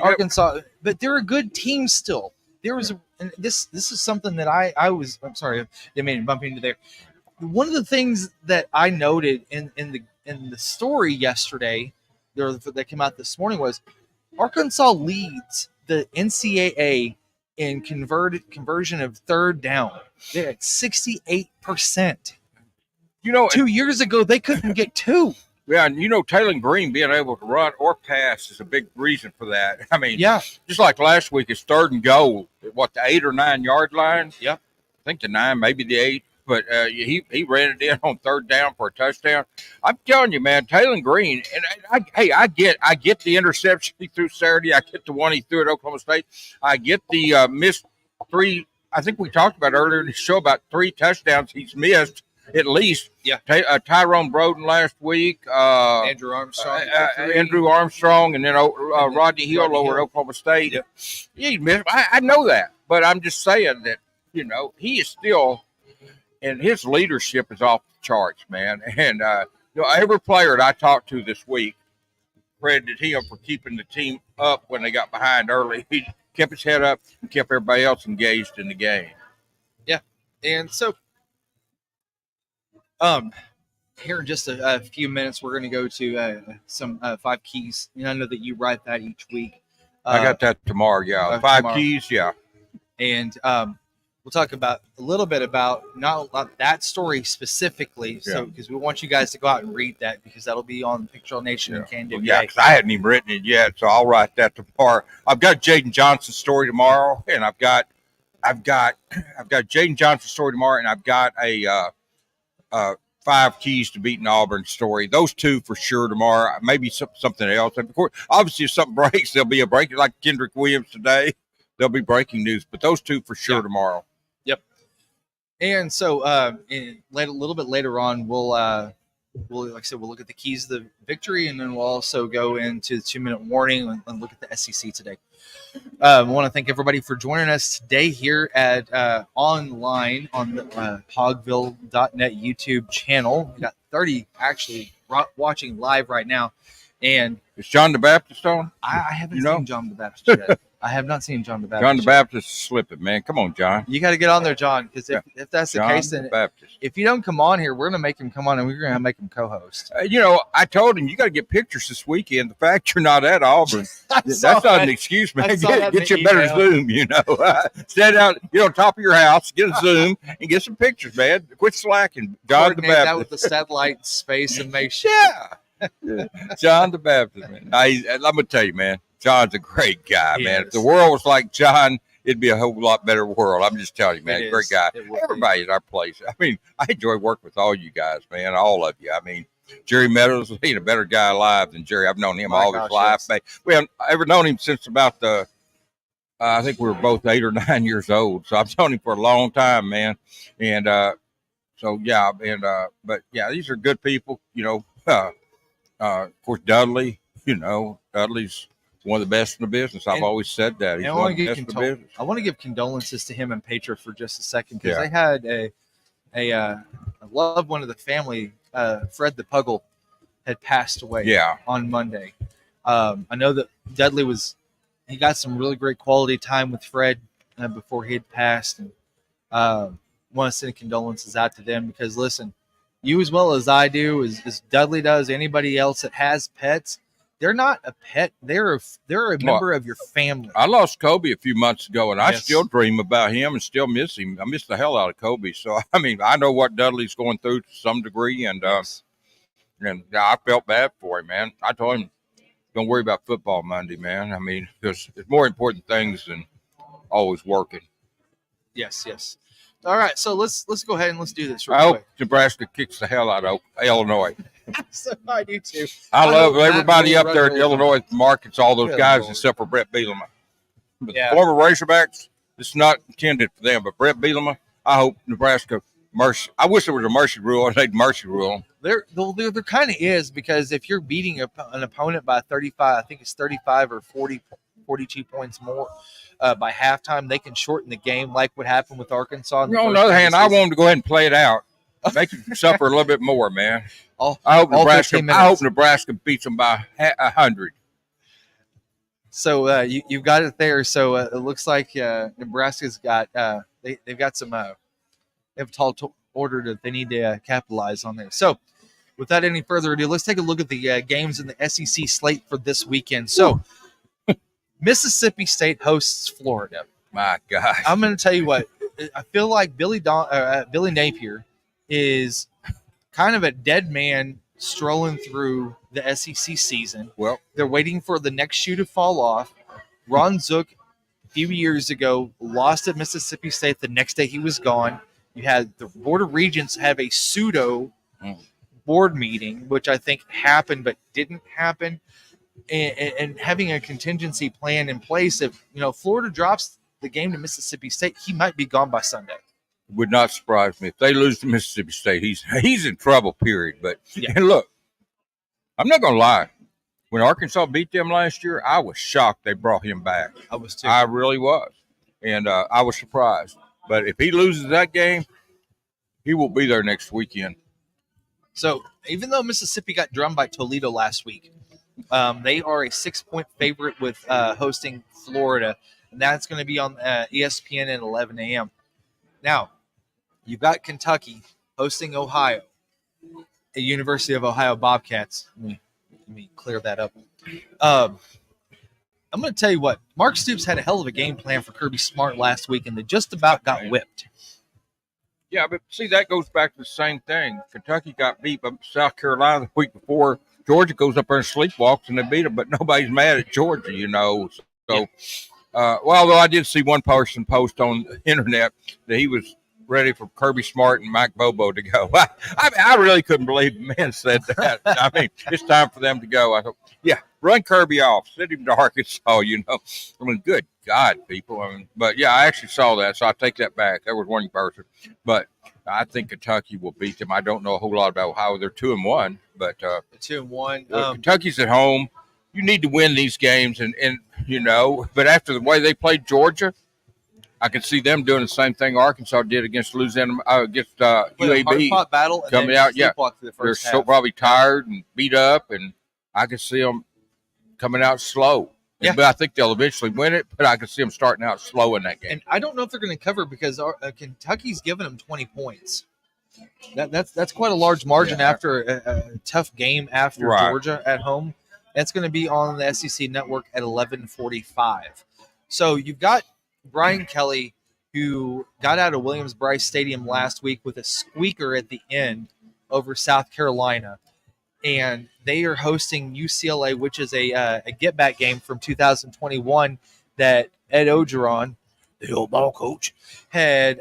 Arkansas, but they're a good team still. This is something that I'm sorry, they made me bump into there. One of the things that I noted in the story yesterday that came out this morning was Arkansas leads the NCAA in conversion of third down. They're at 68%. 2 years ago, they couldn't get 2. Yeah, and Taylor Green being able to run or pass is a big reason for that. I mean, yeah, just like last week, it's 3rd and goal. What, the 8 or 9 yard line? Yep. I think the 9, maybe the 8. But he ran it in on 3rd down for a touchdown. I'm telling you, man, Taylor Green, and I get the interception he threw Saturday. I get the one he threw at Oklahoma State. I get the missed 3. I think we talked about earlier in the show about 3 touchdowns he's missed at least. Yeah. Tyrone Broden last week. Andrew Armstrong. Andrew Armstrong, and then Rodney Hill over at Oklahoma State. Yep. He missed. I know that, but I'm just saying that he is still. And his leadership is off the charts, man. And every player that I talked to this week credited him for keeping the team up when they got behind early. He kept his head up and kept everybody else engaged in the game. Yeah, and so, here in just a few minutes, we're going to go to some 5 keys. I know that you write that each week. I got that tomorrow. Yeah, 5 tomorrow. keys. Yeah, and we'll talk about a little bit about not that story specifically, so because we want you guys to go out and read that because that'll be on Picture Nation and Can Do. Yeah, because I hadn't even written it yet, so I'll write that tomorrow. I've got Jaden Johnson's story tomorrow, and I've got Jaden Johnson's story tomorrow, and I've got a 5 keys to beating Auburn story. Those 2 for sure tomorrow. Maybe something else. And of course, obviously, if something breaks, there'll be a break like Kendrick Williams today. There'll be breaking news, but those 2 for sure tomorrow. Yep. And so, a little bit later on, we'll like I said, we'll look at the keys of the victory, and then we'll also go into the 2-minute warning and look at the SEC today. I want to thank everybody for joining us today here at online on the hogville.net YouTube channel. We got 30 actually watching live right now, and is John the Baptist on? I haven't seen John the Baptist yet. I have not seen John the Baptist. John the Baptist is slipping, man. Come on, John. You got to get on there, John, because if that's the John case, then if you don't come on here, we're going to make him come on, and we're going to make him co-host. I told him, you got to get pictures this weekend. The fact you're not at Auburn, that's not an excuse, man. Get you a better Zoom, Stand out, on top of your house, get a Zoom, and get some pictures, man. Quit slacking. John the Baptist. That with the satellite space and make sure. Yeah. John the Baptist, man. I'm going to tell you, man. John's a great guy, man. If the world was like John, it'd be a whole lot better world. I'm just telling you, man. Great guy. Everybody at our place. I mean, I enjoy working with all you guys, man. All of you. I mean, Jerry Meadows, he's a better guy alive than Jerry. I've known him all his life. Yes. We haven't ever known him since about I think we were both 8 or 9 years old. So I've known him for a long time, man. And but yeah, these are good people, of course, Dudley, Dudley's one of the best in the business. I've always said that. He's one of the best in the business. I want to give condolences to him and Petra for just a second because they had a loved one of the family, Fred the Puggle, had passed away on Monday. I know that Dudley he got some really great quality time with Fred before he had passed, and want to send condolences out to them because, listen, you as well as I do, as Dudley does, anybody else that has pets, they're not a pet. They're a member of your family. I lost Kobe a few months ago, and I still dream about him and still miss him. I miss the hell out of Kobe. So, I mean, I know what Dudley's going through to some degree, and I felt bad for him, man. I told him, don't worry about football Monday, man. I mean, there's more important things than always working. Yes. All right, so let's go ahead and let's do this real quick. Hope Nebraska kicks the hell out of Illinois. So I do too. I love everybody up there in Illinois markets, all those guys except for Brett Bielema. But the former Razorbacks, it's not intended for them. But Brett Bielema, I hope Nebraska mercy. I wish there was a mercy rule. They'd mercy rule. There kind of is, because if you're beating an opponent by 35, I think it's 35 or 40, 42 points more by halftime, they can shorten the game, like what happened with Arkansas. On the other hand, I want them to go ahead and play it out. Make them suffer a little bit more, man. I hope Nebraska beats them by 100. So you've got it there. So it looks like Nebraska's got they've got some they have a tall order that they need to capitalize on there. So without any further ado, let's take a look at the games in the SEC slate for this weekend. So Mississippi State hosts Florida. My gosh. I'm going to tell you what. I feel like Billy Napier is kind of a dead man strolling through the SEC season. Well, they're waiting for the next shoe to fall off. Ron Zook, a few years ago, lost at Mississippi State. The next day he was gone. You had the Board of Regents have a pseudo board meeting, which I think happened but didn't happen, and having a contingency plan in place. If Florida drops the game to Mississippi State, he might be gone by Sunday. Would not surprise me if they lose to Mississippi State. He's in trouble, period. But and look, I'm not gonna lie. When Arkansas beat them last year, I was shocked they brought him back. I was too. I really was, and I was surprised. But if he loses that game, he will be there next weekend. So even though Mississippi got drummed by Toledo last week, they are a 6-point favorite with hosting Florida, and that's going to be on ESPN at 11 a.m. Now, you've got Kentucky hosting Ohio, the University of Ohio Bobcats. Let me clear that up. I'm going to tell you what, Mark Stoops had a hell of a game plan for Kirby Smart last week, and they just about got whipped. Yeah, but see, that goes back to the same thing. Kentucky got beat by South Carolina the week before. Georgia goes up there and sleepwalks, and they beat them, but nobody's mad at Georgia, So, well, although I did see one person post on the internet that he was ready for Kirby Smart and Mike Bobo to go. I really couldn't believe the man said that. I mean, it's time for them to go. I thought, yeah, run Kirby off, send him to Arkansas. I mean, good God, people. But yeah, I actually saw that, so I take that back. There was one person, but I think Kentucky will beat them. I don't know a whole lot about how they're 2-1, but 2-1. Kentucky's at home. You need to win these games, and but after the way they played Georgia, I can see them doing the same thing Arkansas did against Louisiana, against UAB. Hard-fought battle and coming out, yeah. They're so probably tired and beat up, and I can see them coming out slow. Yeah. But I think they'll eventually win it, but I can see them starting out slow in that game. And I don't know if they're going to cover because Kentucky's given them 20 points. That's quite a large margin after a tough game after Georgia at home. That's going to be on the SEC Network at 11:45. So you've got Brian Kelly, who got out of Williams-Brice Stadium last week with a squeaker at the end over South Carolina. And they are hosting UCLA, which is a get-back game from 2021 that Ed Ogeron, the old ball coach, had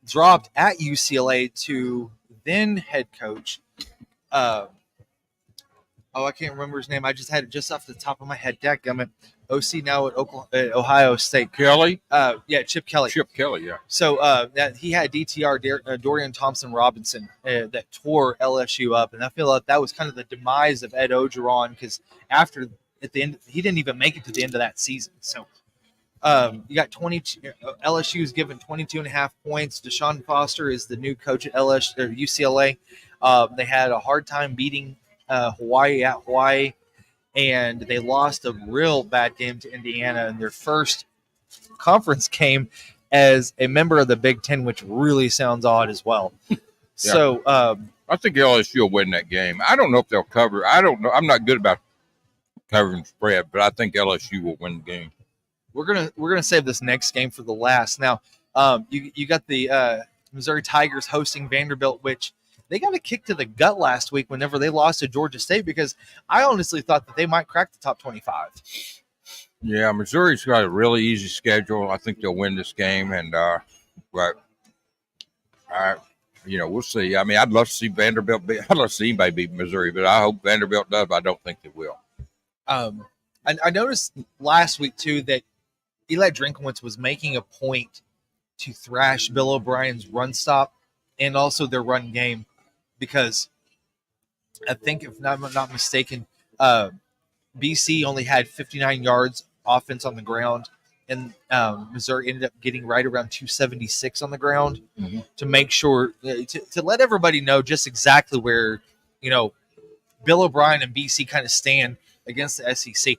dropped at UCLA to then head coach. I can't remember his name. I just had it just off the top of my head. Dadgummit. OC now at Ohio State. Kelly? Chip Kelly. Chip Kelly, yeah. So that he had DTR, Dorian Thompson-Robinson, that tore LSU up. And I feel like that was kind of the demise of Ed Ogeron because at the end, he didn't even make it to the end of that season. So you got LSU is given 22.5 points. Deshaun Foster is the new coach at UCLA. They had a hard time beating Hawaii at Hawaii, and they lost a real bad game to Indiana in their first conference game as a member of the Big Ten, which really sounds odd as well. Yeah. So I think LSU will win that game. I don't know if they'll cover. I don't know. I'm not good about covering spread, but I think LSU will win the game. We're gonna save this next game for the last. Now, you got the Missouri Tigers hosting Vanderbilt, which they got a kick to the gut last week whenever they lost to Georgia State because I honestly thought that they might crack the top 25. Yeah, Missouri's got a really easy schedule. I think they'll win this game, and but we'll see. I mean, I'd love to see Vanderbilt I'd love to see anybody beat Missouri, but I hope Vanderbilt does. But I don't think they will. I noticed last week too that Eli Drinkwitz was making a point to thrash Bill O'Brien's run stop and also their run game. Because I think, if I'm not mistaken, BC only had 59 yards offense on the ground, and Missouri ended up getting right around 276 on the ground to make sure to let everybody know just exactly where Bill O'Brien and BC kind of stand against the SEC.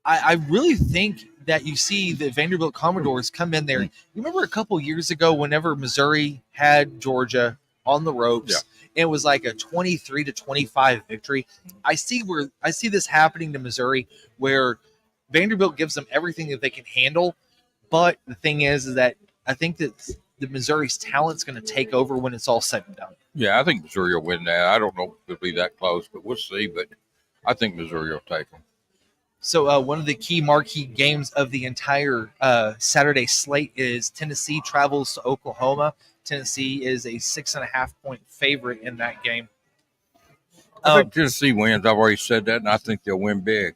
I really think that you see the Vanderbilt Commodores come in there. You remember a couple years ago whenever Missouri had Georgia on the ropes. Yeah. It was like a 23-25 victory. I see this happening to Missouri, where Vanderbilt gives them everything that they can handle. But the thing is that I think that the Missouri's talent's going to take over when it's all said and done. Yeah, I think Missouri will win that. I don't know if it'll be that close, but we'll see. But I think Missouri will take them. So one of the key marquee games of the entire Saturday slate is Tennessee travels to Oklahoma. Tennessee is a 6.5-point favorite in that game. I think Tennessee wins. I've already said that, and I think they'll win big.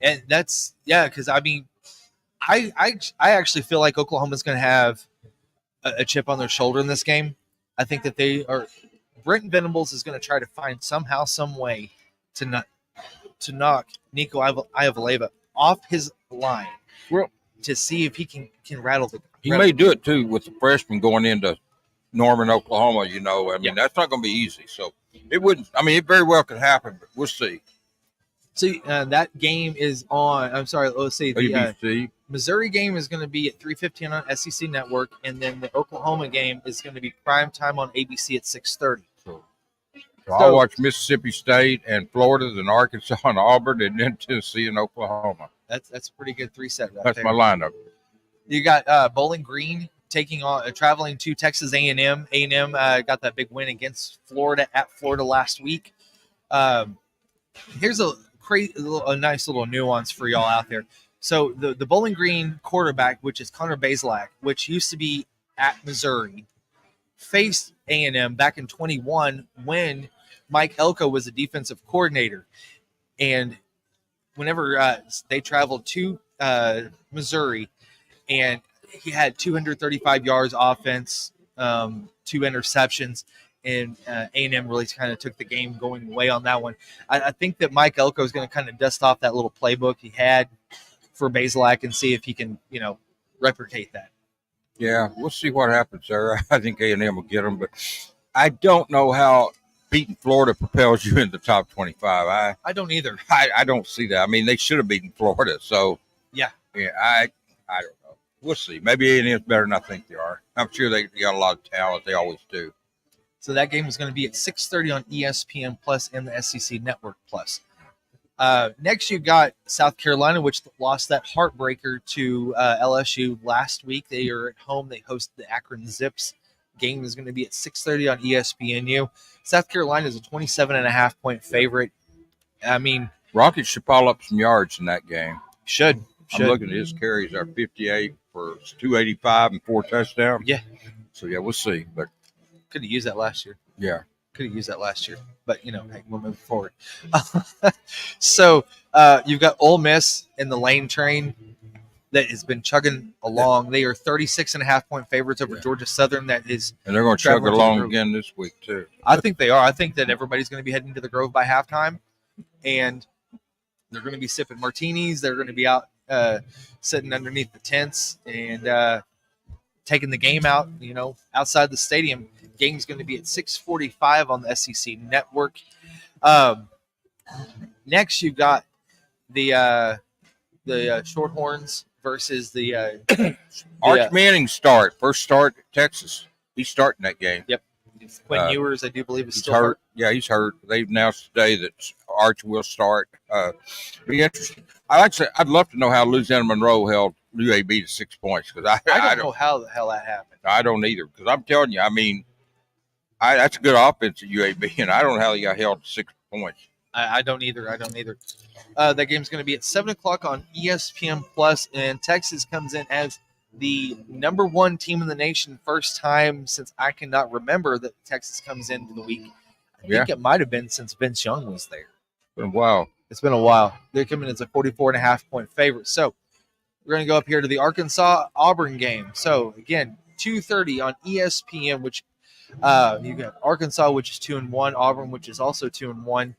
And that's because I mean, I actually feel like Oklahoma's going to have a chip on their shoulder in this game. I think that Brenton Venables is going to try to find somehow, some way to knock Nico Ivaleva off his line, to see if he can rattle the. He may do it too with the freshman going into Norman, Oklahoma. I mean that's not going to be easy. So it wouldn't. I mean, it very well could happen, but we'll see. So that game is on. I'm sorry. Let's see. The Missouri game is going to be at 3:15 on SEC Network, and then the Oklahoma game is going to be prime time on ABC at 6:30. So I'll watch Mississippi State and Florida, then Arkansas and Auburn, and then Tennessee and Oklahoma. That's a pretty good 3-set right there. That's my lineup. You got Bowling Green traveling to Texas A&M. A&M got that big win against Florida at Florida last week. Here's a nice little nuance for y'all out there. So the Bowling Green quarterback, which is Connor Bazelak, which used to be at Missouri, faced A&M back in 21 when Mike Elko was the defensive coordinator. And whenever they traveled to Missouri, and he had 235 yards offense, 2 interceptions, and A&M really kind of took the game going away on that one. I think that Mike Elko is going to kind of dust off that little playbook he had for Bazelak and see if he can, replicate that. Yeah, we'll see what happens there. I think A&M will get them, but I don't know how beating Florida propels you in the top 25. I don't either. I don't see that. I mean, they should have beaten Florida. So, yeah, I don't know. We'll see. Maybe A&M's better than I think they are. I'm sure they got a lot of talent. They always do. So that game is going to be at 6:30 on ESPN Plus and the SEC Network Plus. Next, you got South Carolina, which lost that heartbreaker to LSU last week. They are at home. They host the Akron Zips. Game is going to be at 6:30 on ESPNU. South Carolina is a 27.5-point favorite. I mean, Rockets should pile up some yards in that game. Should. I'm looking at his carries are 58 for 285 and 4 touchdowns. Yeah. So, yeah, we'll see. But could have used that last year. Yeah. Could have used that last year. But, hey, we're moving forward. So, you've got Ole Miss in the lane train that has been chugging along. Yeah. They are 36.5-point favorites over Georgia Southern. And they're going to chug along again this week, too. I think they are. I think that everybody's going to be heading to the Grove by halftime. And they're going to be sipping martinis. They're going to be out sitting underneath the tents and taking the game out, outside the stadium. Game's going to be at 6:45 on the SEC Network. Next, you got the Shorthorns versus the Arch Manning first start at Texas. He's starting that game. Yep. Quinn Ewers, I do believe, is still hurt. Yeah, he's hurt. They've announced today that Arch will start. Be interesting. I'd love to know how Louisiana Monroe held UAB to 6 points, because I don't know how the hell that happened. I don't either, because I'm telling you, I mean, that's a good offense at UAB, and I don't know how they got held to 6 points. I don't either. That game's going to be at 7:00 on ESPN Plus, and Texas comes in as the number 1 team in the nation, first time since I cannot remember that Texas comes into the week. I think it might have been since Vince Young was there. It's been a while. They're coming as a 44.5-point favorite. So we're going to go up here to the Arkansas-Auburn game. So, again, 2:30 on ESPN, which you got Arkansas, which is 2-1, Auburn, which is also 2-1.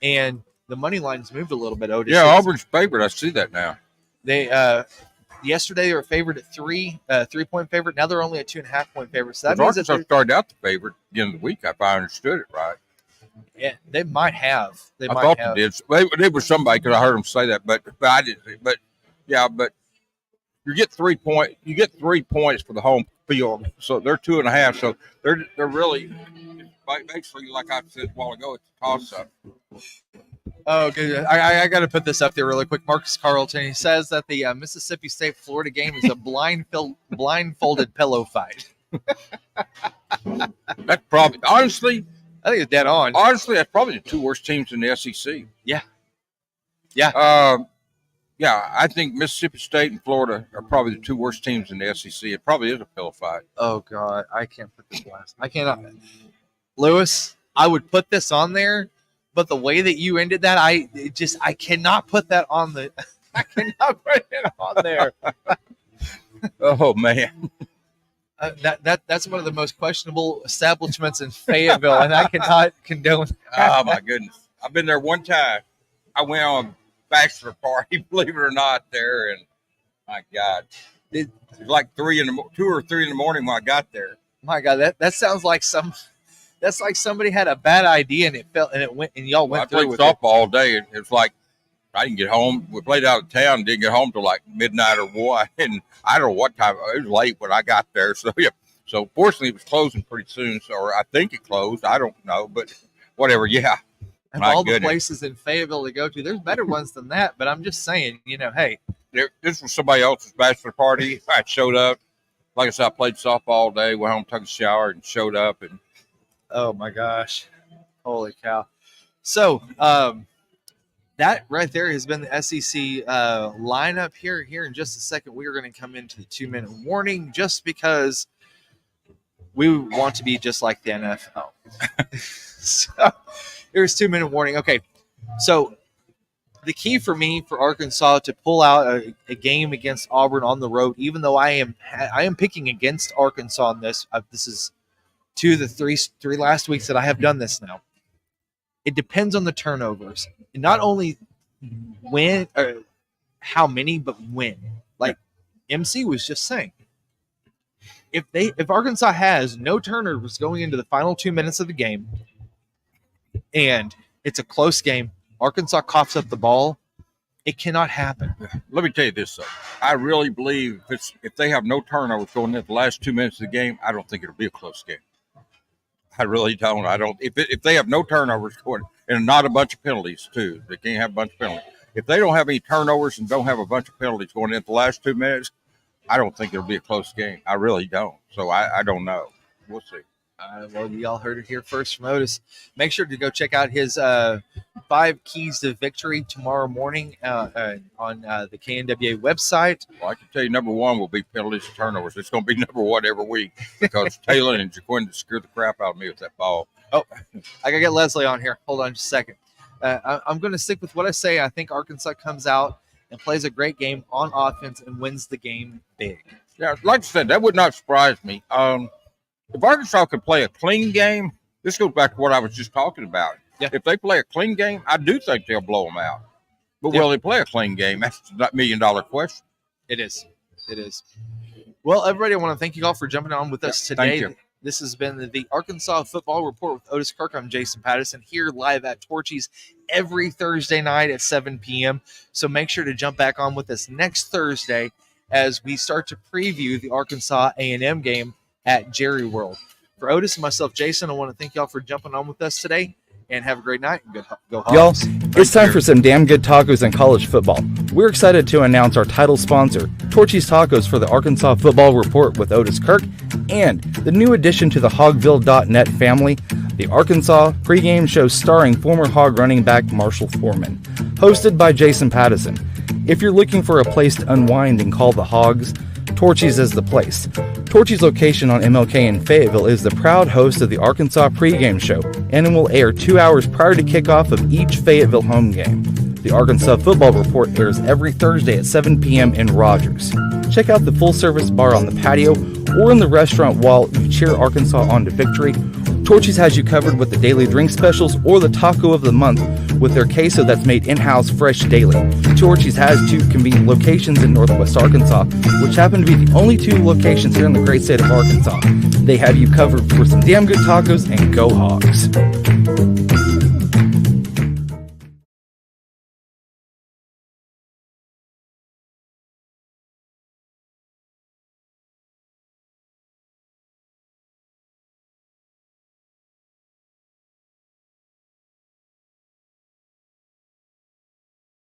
And the money line's moved a little bit, Otis. Yeah, Auburn's favorite. I see that now. They yesterday they were favored at 3-point favorite. Now they're only a 2.5-point favorite. So that means Arkansas started out the favorite at the end of the week, if I understood it right. Yeah, they might have. I thought they did. They were somebody, because I heard them say that, but I didn't. But yeah, but you get 3 points. You get 3 points for the home field. So they're 2.5. So they're really basically, like I said a while ago, it's a toss-up. Oh, good. I got to put this up there really quick. Marcus Carlton, he says that the Mississippi State-Florida game is a blindfolded pillow fight. That's probably, honestly, I think it's dead on. Honestly, that's probably the two worst teams in the SEC. Yeah. Yeah, I think Mississippi State and Florida are probably the two worst teams in the SEC. It probably is a pillow fight. Oh, God. I can't put this last. I cannot. Lewis, I would put this on there, but the way that you ended that, I cannot put that on the – I cannot put it on there. Oh, man. That's one of the most questionable establishments in Fayetteville, and I cannot condone that. Oh, my goodness. I've been there one time. I went on a bachelor party, believe it or not, there, and my God. It was like 2 or 3 in the morning when I got there. My God, that sounds like that's like somebody had a bad idea and y'all went through with it. I played softball all day. It was like I didn't get home. We played out of town and didn't get home till like midnight or what. And I don't know what time. It was late when I got there. So, yeah. So, fortunately, it was closing pretty soon. So, or I think it closed. I don't know. But whatever. Yeah. And all the places in Fayetteville to go to, there's better ones than that. But I'm just saying, hey. This was somebody else's bachelor party. I showed up. Like I said, I played softball all day, went home, took a shower, and showed up. And oh, my gosh. Holy cow. So, that right there has been the SEC lineup here. Here in just a second, we are going to come into the 2-minute warning just because we want to be just like the NFL. So, here's 2-minute warning. Okay, so the key for me for Arkansas to pull out a game against Auburn on the road, even though I am picking against Arkansas on this. This is 2 of the three last weeks that I have done this now. It depends on the turnovers. And not only when or how many, but when. Like MC was just saying. If Arkansas has no turnovers going into the final 2 minutes of the game and it's a close game, Arkansas coughs up the ball, it cannot happen. Let me tell you this, though. I really believe if they have no turnovers going into the last 2 minutes of the game, I don't think it'll be a close game. I really don't. I don't. If they have no turnovers going, and not a bunch of penalties too, they can't have a bunch of penalties. If they don't have any turnovers and don't have a bunch of penalties going into the last 2 minutes, I don't think it'll be a close game. I really don't. So I don't know. We'll see. Well, y'all heard it here first from Otis. Make sure to go check out his 5 Keys to Victory tomorrow morning on the KNWA website. Well, I can tell you number 1 will be penalties and turnovers. It's going to be number 1 every week because Taylor and Jaquin scared the crap out of me with that ball. Oh, I got to get Leslie on here. Hold on just a second. I'm going to stick with what I say. I think Arkansas comes out and plays a great game on offense and wins the game big. Yeah, like I said, that would not surprise me. If Arkansas could play a clean game, this goes back to what I was just talking about. Yeah. If they play a clean game, I do think they'll blow them out. But will they play a clean game? That's the $1 million question. It is. Well, everybody, I want to thank you all for jumping on with us today. Thank you. This has been the Arkansas Football Report with Otis Kirk. I'm Jason Patterson here live at Torchys every Thursday night at 7 p.m. So make sure to jump back on with us next Thursday as we start to preview the Arkansas A&M game at Jerry World. For Otis and myself, Jason, I want to thank y'all for jumping on with us today, and have a great night. Go Hogs. Y'all, it's time for some damn good tacos and college football. We're excited to announce our title sponsor, Torchys Tacos, for the Arkansas Football Report with Otis Kirk, and the new addition to the Hogville.net family, the Arkansas pregame show starring former Hog running back Marshall Foreman, hosted by Jason Patterson. If you're looking for a place to unwind and call the Hogs, Torchys is the place. Torchys' location on MLK in Fayetteville is the proud host of the Arkansas pregame show, and it will air 2 hours prior to kickoff of each Fayetteville home game. The Arkansas Football Report airs every Thursday at 7 p.m. in Rogers. Check out the full-service bar on the patio or in the restaurant while you cheer Arkansas on to victory. Torchys has you covered with the daily drink specials or the taco of the month with their queso that's made in-house fresh daily. Torchys has 2 convenient locations in Northwest Arkansas, which happen to be the only 2 locations here in the great state of Arkansas. They have you covered for some damn good tacos, and go Hogs.